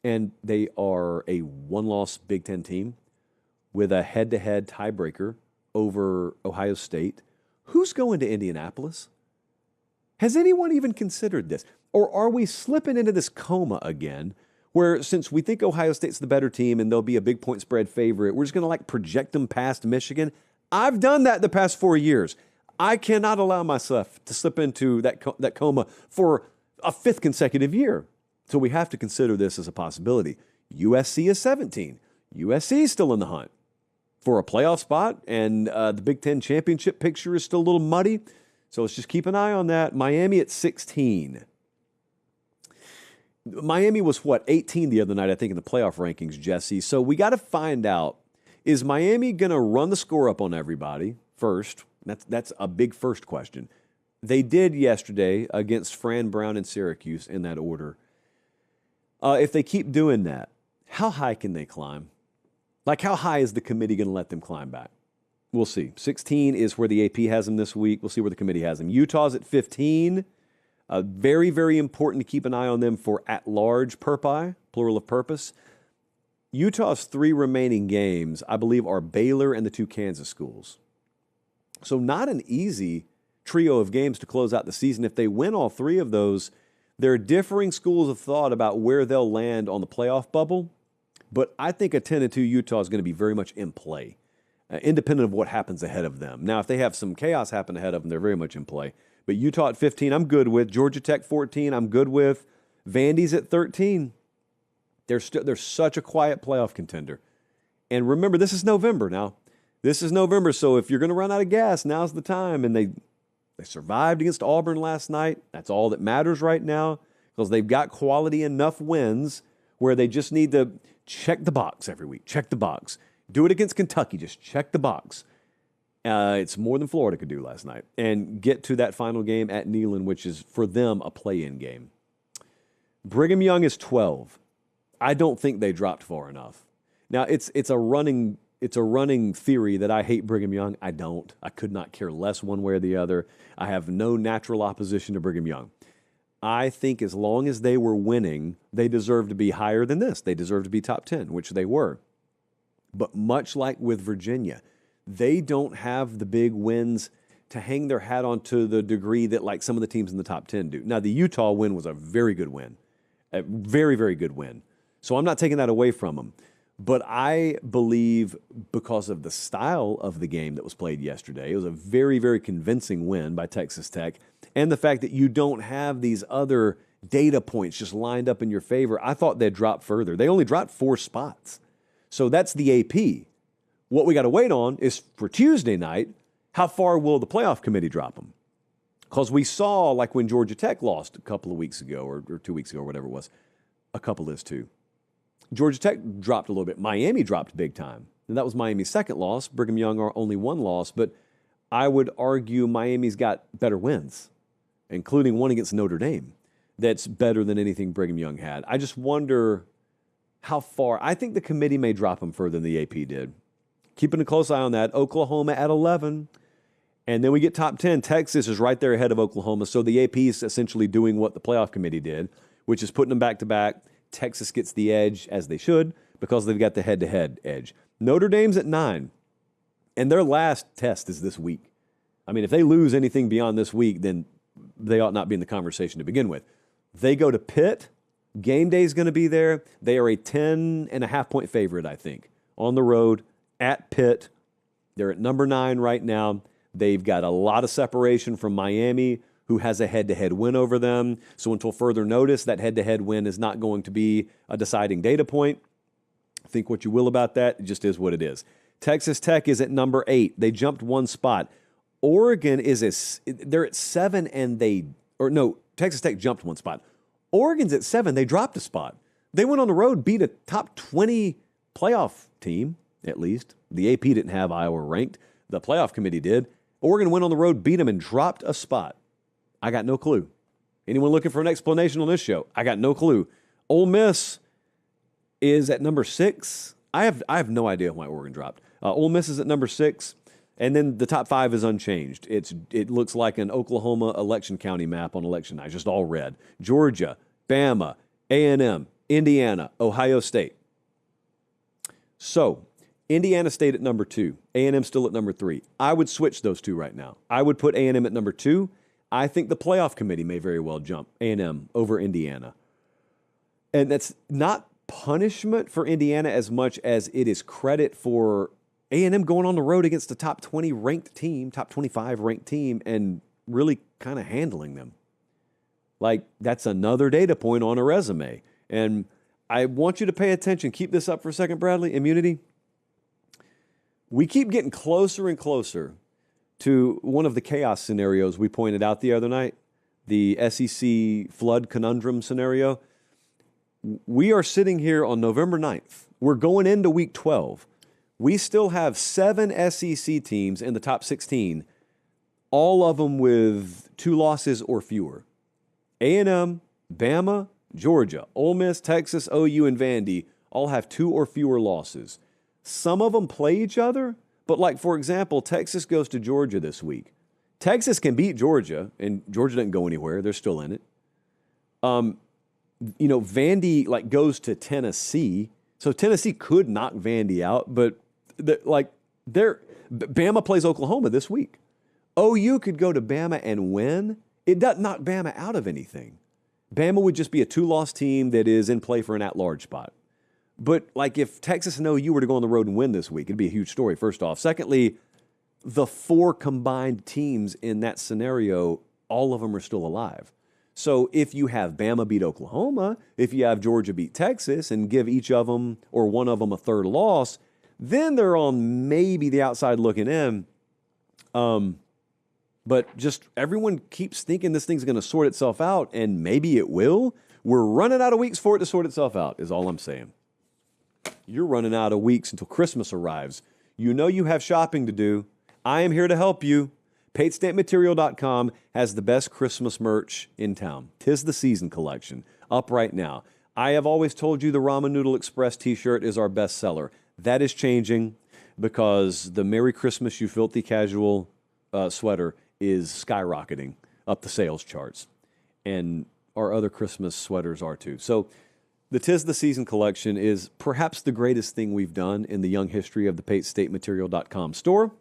And they are a 1-loss Big Ten team with a head-to-head tiebreaker over Ohio State. Who's going to Indianapolis? Has anyone even considered this? Or are we slipping into this coma again, where since we think Ohio State's the better team and they'll be a big point spread favorite, we're just going to project them past Michigan? I've done that the past 4 years. I cannot allow myself to slip into that coma for a 5th consecutive year. So we have to consider this as a possibility. USC is 17. USC is still in the hunt for a playoff spot, and the Big Ten championship picture is still a little muddy. So let's just keep an eye on that. Miami at 16. Miami was, 18 the other night, I think, in the playoff rankings, Jesse. So we got to find out, is Miami going to run the score up on everybody first? That's a big first question. They did yesterday against Fran Brown and Syracuse in that order. If they keep doing that, how high can they climb? How high is the committee going to let them climb back? We'll see. 16 is where the AP has them this week. We'll see where the committee has them. Utah's at 15. Very, very important to keep an eye on them for at-large perpi, plural of purpose. Utah's 3 remaining games, I believe, are Baylor and the 2 Kansas schools. So not an easy trio of games to close out the season. If they win all 3 of those, there are differing schools of thought about where they'll land on the playoff bubble. But I think a 10-2 Utah is going to be very much in play. independent of what happens ahead of them. Now, if they have some chaos happen ahead of them, they're very much in play. But Utah at 15, I'm good with. Georgia Tech 14, I'm good with. Vandy's at 13. They're such a quiet playoff contender. And remember, this is November now. This is November, so if you're going to run out of gas, now's the time. And they survived against Auburn last night. That's all that matters right now because they've got quality enough wins where they just need to check the box every week. Check the box. Do it against Kentucky. Just check the box. It's more than Florida could do last night. And get to that final game at Neyland, which is, for them, a play-in game. Brigham Young is 12. I don't think they dropped far enough. Now, it's a running theory that I hate Brigham Young. I don't. I could not care less one way or the other. I have no natural opposition to Brigham Young. I think as long as they were winning, they deserve to be higher than this. They deserve to be top 10, which they were. But much like with Virginia, they don't have the big wins to hang their hat on to the degree that like some of the teams in the top 10 do. Now, the Utah win was a very good win, a very, very good win. So I'm not taking that away from them. But I believe because of the style of the game that was played yesterday, it was a very, very convincing win by Texas Tech. And the fact that you don't have these other data points just lined up in your favor, I thought they'd drop further. They only dropped 4 spots. So that's the AP. What we got to wait on is for Tuesday night, how far will the playoff committee drop them? Because we saw, like when Georgia Tech lost a couple of weeks ago or 2 weeks ago or whatever it was, a couple is too. Georgia Tech dropped a little bit. Miami dropped big time. And that was Miami's second loss. Brigham Young are only 1 loss. But I would argue Miami's got better wins, including one against Notre Dame. That's better than anything Brigham Young had. I just wonder how far. I think the committee may drop them further than the AP did. Keeping a close eye on that. Oklahoma at 11. And then we get top 10. Texas is right there ahead of Oklahoma. So the AP is essentially doing what the playoff committee did, which is putting them back-to-back. Texas gets the edge, as they should, because they've got the head-to-head edge. Notre Dame's at 9, and their last test is this week. I mean, if they lose anything beyond this week, then they ought not be in the conversation to begin with. They go to Pitt. Game day is going to be there. They are a 10.5-point favorite, I think, on the road at Pitt. They're at number 9 right now. They've got a lot of separation from Miami, who has a head-to-head win over them. So until further notice, that head-to-head win is not going to be a deciding data point. Think what you will about that. It just is what it is. Texas Tech is at number 8. They jumped 1 spot. Oregon they're at 7 Texas Tech jumped 1 spot. Oregon's at 7. They dropped a spot. They went on the road, beat a top 20 playoff team, at least. The AP didn't have Iowa ranked. The playoff committee did. Oregon went on the road, beat them, and dropped a spot. I got no clue. Anyone looking for an explanation on this show? I got no clue. Ole Miss is at number 6. I have no idea why Oregon dropped. Ole Miss is at number 6, and then the top 5 is unchanged. It looks like an Oklahoma election county map on election night, just all red. Georgia, Bama, A&M, Indiana, Ohio State. So Indiana State at number 2. A&M still at number 3. I would switch those two right now. I would put A&M at number 2. I think the playoff committee may very well jump A&M over Indiana. And that's not punishment for Indiana as much as it is credit for A&M going on the road against a top 20 ranked team, top 25 ranked team, and really kind of handling them. Like, that's another data point on a resume. And I want you to pay attention. Keep this up for a second, Bradley. Immunity. We keep getting closer and closer to one of the chaos scenarios we pointed out the other night, the SEC flood conundrum scenario. We are sitting here on November 9th. We're going into week 12. We still have 7 SEC teams in the top 16, all of them with 2 losses or fewer. A&M, Bama, Georgia, Ole Miss, Texas, OU, and Vandy all have 2 or fewer losses. Some of them play each other, but like, for example, Texas goes to Georgia this week. Texas can beat Georgia, and Georgia doesn't go anywhere. They're still in it. Vandy goes to Tennessee, so Tennessee could knock Vandy out, but Bama plays Oklahoma this week. OU could go to Bama and win. It doesn't knock Bama out of anything. Bama would just be a 2-loss team that is in play for an at-large spot. But like if Texas and OU were to go on the road and win this week, it'd be a huge story, first off. Secondly, the 4 combined teams in that scenario, all of them are still alive. So if you have Bama beat Oklahoma, if you have Georgia beat Texas and give each of them or one of them a third loss, then they're on maybe the outside looking in. But just everyone keeps thinking this thing's going to sort itself out, and maybe it will. We're running out of weeks for it to sort itself out, is all I'm saying. You're running out of weeks until Christmas arrives. You know you have shopping to do. I am here to help you. PateStateMaterial.com has the best Christmas merch in town. 'Tis the Season collection, up right now. I have always told you the Ramen Noodle Express t-shirt is our best seller. That is changing because the Merry Christmas You Filthy Casual sweater is skyrocketing up the sales charts. And our other Christmas sweaters are too. So the 'Tis the Season collection is perhaps the greatest thing we've done in the young history of the PateStateMaterial.com store.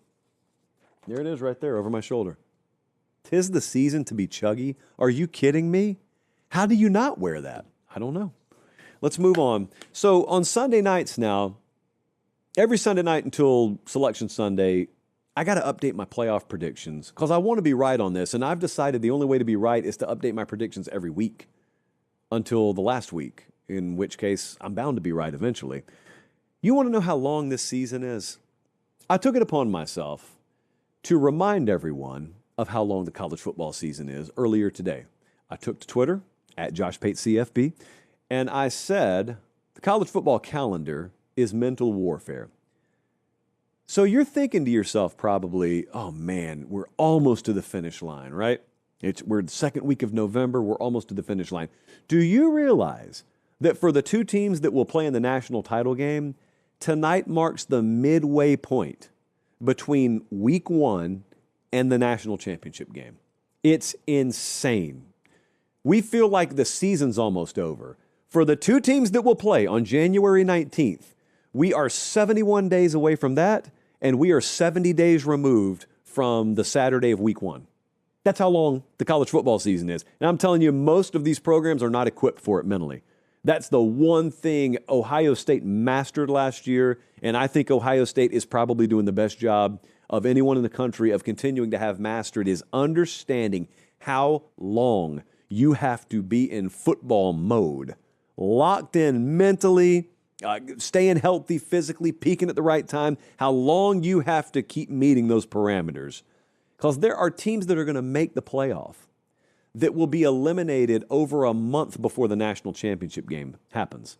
There it is right there over my shoulder. 'Tis the season to be chuggy. Are you kidding me? How do you not wear that? I don't know. Let's move on. So on Sunday nights now, every Sunday night until Selection Sunday, I got to update my playoff predictions because I want to be right on this. And I've decided the only way to be right is to update my predictions every week until the last week, in which case I'm bound to be right eventually. You want to know how long this season is? I took it upon myself to remind everyone of how long the college football season is earlier today. I took to Twitter, at JoshPateCFB, and I said the college football calendar is mental warfare. So you're thinking to yourself probably, oh man, we're almost to the finish line, right? We're the second week of November, we're almost to the finish line. Do you realize that for the 2 teams that will play in the national title game, tonight marks the midway point between week 1 and the national championship game? It's insane. We feel like the season's almost over. For the 2 teams that will play on January 19th, we are 71 days away from that, and we are 70 days removed from the Saturday of week 1. That's how long the college football season is. And I'm telling you, most of these programs are not equipped for it mentally. That's the one thing Ohio State mastered last year, and I think Ohio State is probably doing the best job of anyone in the country of continuing to have mastered, is understanding how long you have to be in football mode, locked in mentally, staying healthy physically, peaking at the right time, how long you have to keep meeting those parameters. Because there are teams that are going to make the playoff that will be eliminated over a month before the national championship game happens.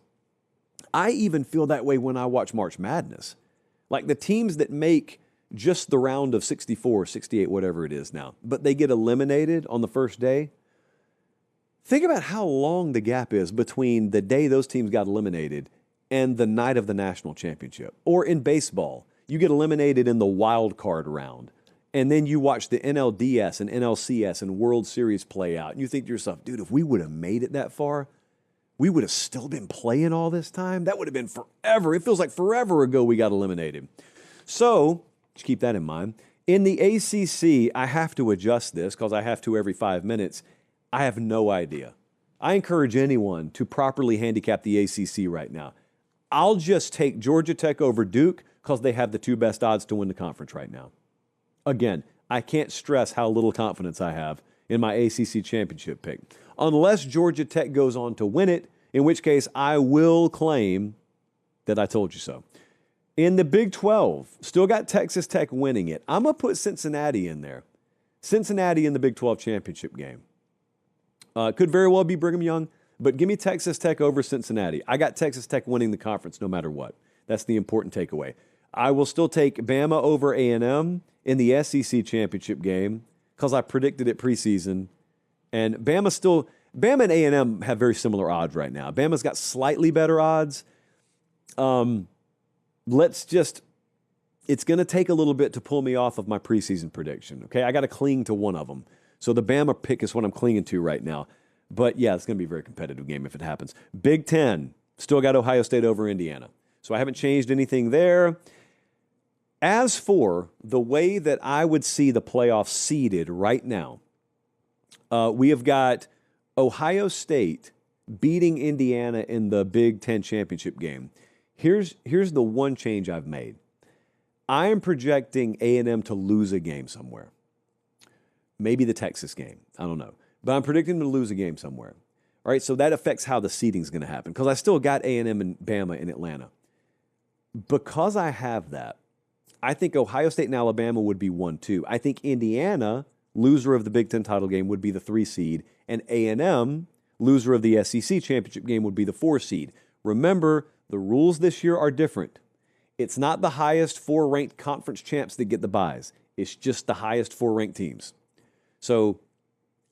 I even feel that way when I watch March Madness. Like the teams that make just the round of 64, 68, whatever it is now, but they get eliminated on the first day. Think about how long the gap is between the day those teams got eliminated and the night of the national championship. Or in baseball, you get eliminated in the wild card round. And then you watch the NLDS and NLCS and World Series play out. And you think to yourself, dude, if we would have made it that far, we would have still been playing all this time. That would have been forever. It feels like forever ago we got eliminated. So just keep that in mind. In the ACC, I have to adjust this because I have to every 5 minutes. I have no idea. I encourage anyone to properly handicap the ACC right now. I'll just take Georgia Tech over Duke because they have the 2 best odds to win the conference right now. Again, I can't stress how little confidence I have in my ACC championship pick. Unless Georgia Tech goes on to win it, in which case I will claim that I told you so. In the Big 12, still got Texas Tech winning it. I'm going to put Cincinnati in there. Cincinnati in the Big 12 championship game. Could very well be Brigham Young, but give me Texas Tech over Cincinnati. I got Texas Tech winning the conference no matter what. That's the important takeaway. I will still take Bama over A&M in the SEC championship game because I predicted it preseason. And Bama and A&M have very similar odds right now. Bama's got slightly better odds. It's going to take a little bit to pull me off of my preseason prediction. Okay, I got to cling to one of them. So the Bama pick is what I'm clinging to right now. But yeah, it's going to be a very competitive game if it happens. Big Ten, still got Ohio State over Indiana. So I haven't changed anything there. As for the way that I would see the playoffs seeded right now, we have got Ohio State beating Indiana in the Big Ten championship game. Here's the one change I've made. I am projecting A&M to lose a game somewhere. Maybe the Texas game. I don't know. But I'm predicting them to lose a game somewhere. All right, so that affects how the seeding's going to happen because I still got A&M and Bama in Atlanta. Because I have that, I think Ohio State and Alabama would be 1-2. I think Indiana, loser of the Big Ten title game, would be the 3 seed, and A&M, loser of the SEC championship game, would be the 4 seed. Remember, the rules this year are different. It's not the highest 4 ranked conference champs that get the byes. It's just the highest 4 ranked teams. So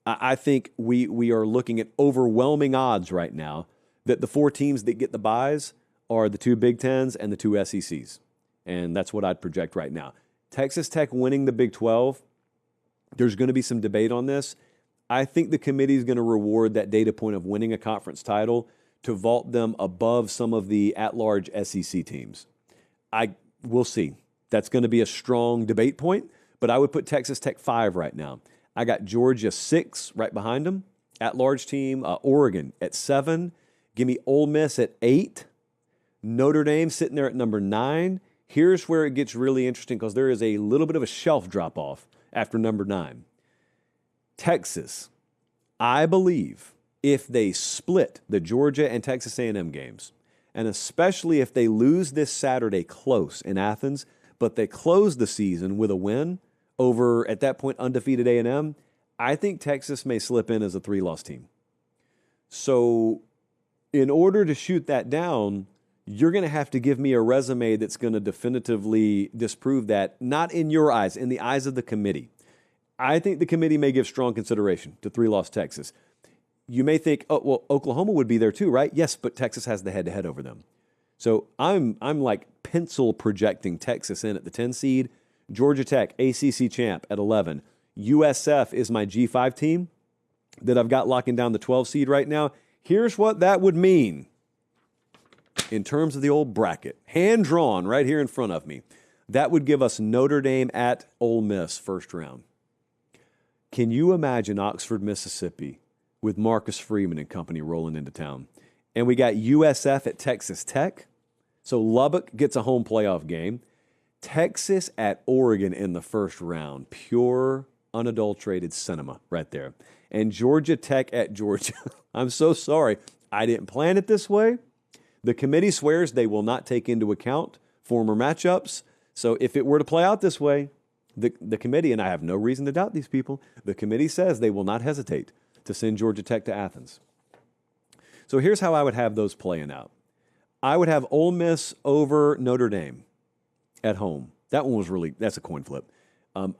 I think we are looking at overwhelming odds right now that the 4 teams that get the byes are the 2 Big Tens and the 2 SECs. And that's what I'd project right now. Texas Tech winning the Big 12, there's going to be some debate on this. I think the committee is going to reward that data point of winning a conference title to vault them above some of the at-large SEC teams. We'll see. That's going to be a strong debate point, but I would put Texas Tech 5 right now. I got Georgia 6 right behind them, at-large team. Oregon at 7. Give me Ole Miss at 8. Notre Dame sitting there at number 9. Here's where it gets really interesting because there is a little bit of a shelf drop-off after number 9. Texas, I believe if they split the Georgia and Texas A&M games, and especially if they lose this Saturday close in Athens, but they close the season with a win over, at that point, undefeated A&M, I think Texas may slip in as a 3-loss team. So in order to shoot that down, you're going to have to give me a resume that's going to definitively disprove that, not in your eyes, in the eyes of the committee. I think the committee may give strong consideration to 3-loss Texas. You may think, oh, well, Oklahoma would be there too, right? Yes, but Texas has the head-to-head over them. So I'm like pencil projecting Texas in at the 10 seed. Georgia Tech, ACC champ at 11. USF is my G5 team that I've got locking down the 12 seed right now. Here's what that would mean in terms of the old bracket. Hand-drawn right here in front of me. That would give us Notre Dame at Ole Miss first round. Can you imagine Oxford, Mississippi with Marcus Freeman and company rolling into town? And we got USF at Texas Tech. So Lubbock gets a home playoff game. Texas at Oregon in the first round. Pure, unadulterated cinema right there. And Georgia Tech at Georgia. I'm so sorry. I didn't plan it this way. The committee swears they will not take into account former matchups. So if it were to play out this way, the committee, and I have no reason to doubt these people, the committee says they will not hesitate to send Georgia Tech to Athens. So here's how I would have those playing out. I would have Ole Miss over Notre Dame at home. That one was that's a coin flip.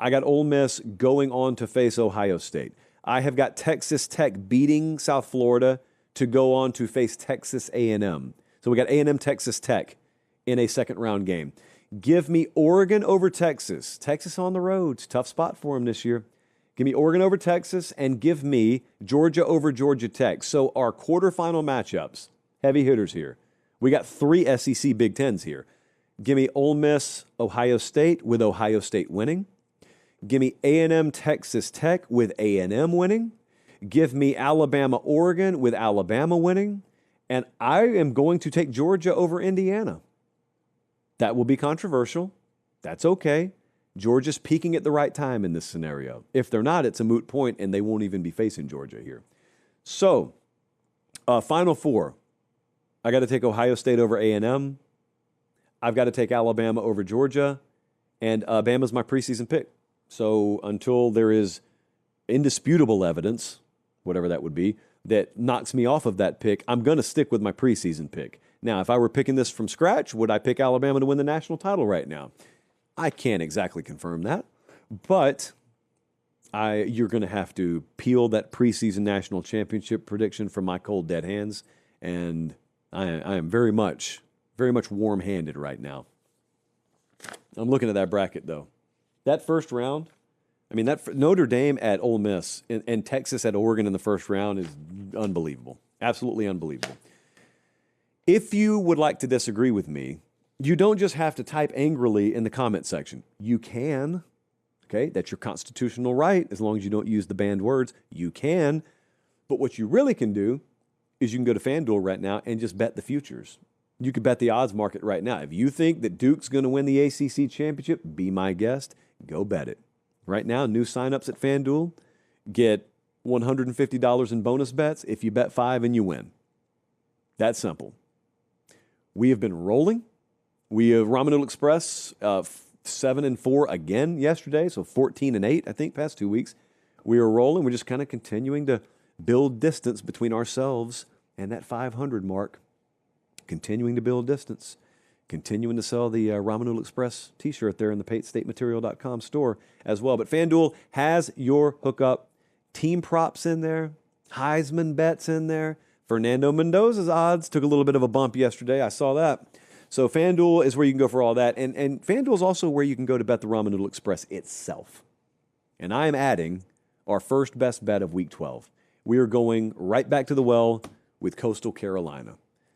I got Ole Miss going on to face Ohio State. I have got Texas Tech beating South Florida to go on to face Texas A&M. So we got A&M Texas Tech in a second round game. Give me Oregon over Texas. Texas on the road. It's a tough spot for them this year. Give me Oregon over Texas and give me Georgia over Georgia Tech. So our quarterfinal matchups, heavy hitters here. We got 3 SEC Big Tens here. Give me Ole Miss, Ohio State with Ohio State winning. Give me A&M Texas Tech with A&M winning. Give me Alabama Oregon with Alabama winning. And I am going to take Georgia over Indiana. That will be controversial. That's okay. Georgia's peaking at the right time in this scenario. If they're not, it's a moot point, and they won't even be facing Georgia here. So, Final Four. I got to take Ohio State over A&M. I've got to take Alabama over Georgia. And Bama's my preseason pick. So until there is indisputable evidence, whatever that would be, that knocks me off of that pick, I'm going to stick with my preseason pick. Now, if I were picking this from scratch, would I pick Alabama to win the national title right now? I can't exactly confirm that, but you're going to have to peel that preseason national championship prediction from my cold, dead hands, and I am very much warm-handed right now. I'm looking at that bracket, though. That first round, that Notre Dame at Ole Miss and Texas at Oregon in the first round is unbelievable. Absolutely unbelievable. If you would like to disagree with me, you don't just have to type angrily in the comment section. You can, okay? That's your constitutional right, as long as you don't use the banned words. You can. But what you really can do is you can go to FanDuel right now and just bet the futures. You could bet the odds market right now. If you think that Duke's going to win the ACC championship, be my guest. Go bet it. Right now, new signups at FanDuel get $150 in bonus bets if you bet 5 and you win. That's simple. We have been rolling. We have Ramen Noodle Express 7-4 again yesterday, so 14-8 I think past 2 weeks. We are rolling. We're just kind of continuing to build distance between ourselves and that 500 mark. Continuing to build distance. Continuing to sell the Ramen Noodle Express t-shirt there in the PateStateMaterial.com store as well. But FanDuel has your hookup. Team props in there. Heisman bets in there. Fernando Mendoza's odds took a little bit of a bump yesterday. I saw that. So FanDuel is where you can go for all that. And FanDuel is also where you can go to bet the Ramen Noodle Express itself. And I am adding our first best bet of Week 12. We are going right back to the well with Coastal Carolina.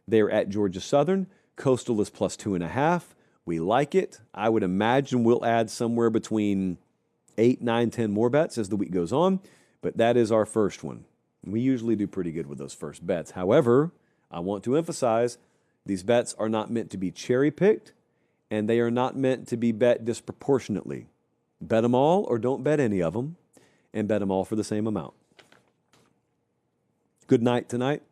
They're at Georgia Southern. Coastal is plus 2.5. We like it. I would imagine we'll add somewhere between 8, 9, 10 more bets as the week goes on. But that is our first one. We usually do pretty good with those first bets. However, I want to emphasize these bets are not meant to be cherry-picked, and they are not meant to be bet disproportionately. Bet them all or don't bet any of them, and bet them all for the same amount. Good night tonight.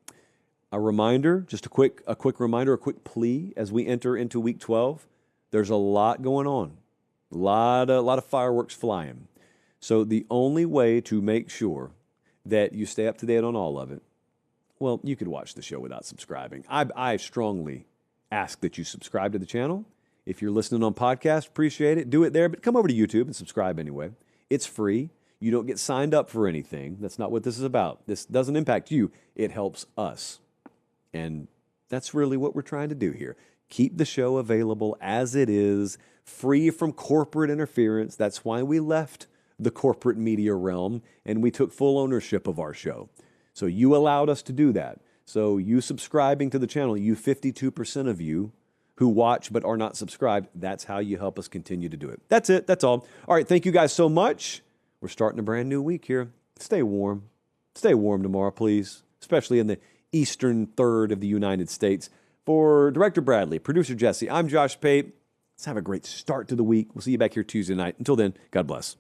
A reminder, just a quick reminder, a quick plea as we enter into Week 12. There's a lot going on, a lot of fireworks flying. So the only way to make sure that you stay up to date on all of it, well, you could watch the show without subscribing. I strongly ask that you subscribe to the channel. If you're listening on podcast, appreciate it. Do it there, but come over to YouTube and subscribe anyway. It's free. You don't get signed up for anything. That's not what this is about. This doesn't impact you. It helps us. And that's really what we're trying to do here. Keep the show available as it is, free from corporate interference. That's why we left the corporate media realm and we took full ownership of our show. So you allowed us to do that. So you subscribing to the channel, you 52% of you who watch but are not subscribed, that's how you help us continue to do it. That's it. That's all. All right. Thank you guys so much. We're starting a brand new week here. Stay warm. Stay warm tomorrow, please, especially in the eastern third of the United States. For Director Bradley, Producer Jesse, I'm Josh Pate. Let's have a great start to the week. We'll see you back here Tuesday night. Until then, God bless.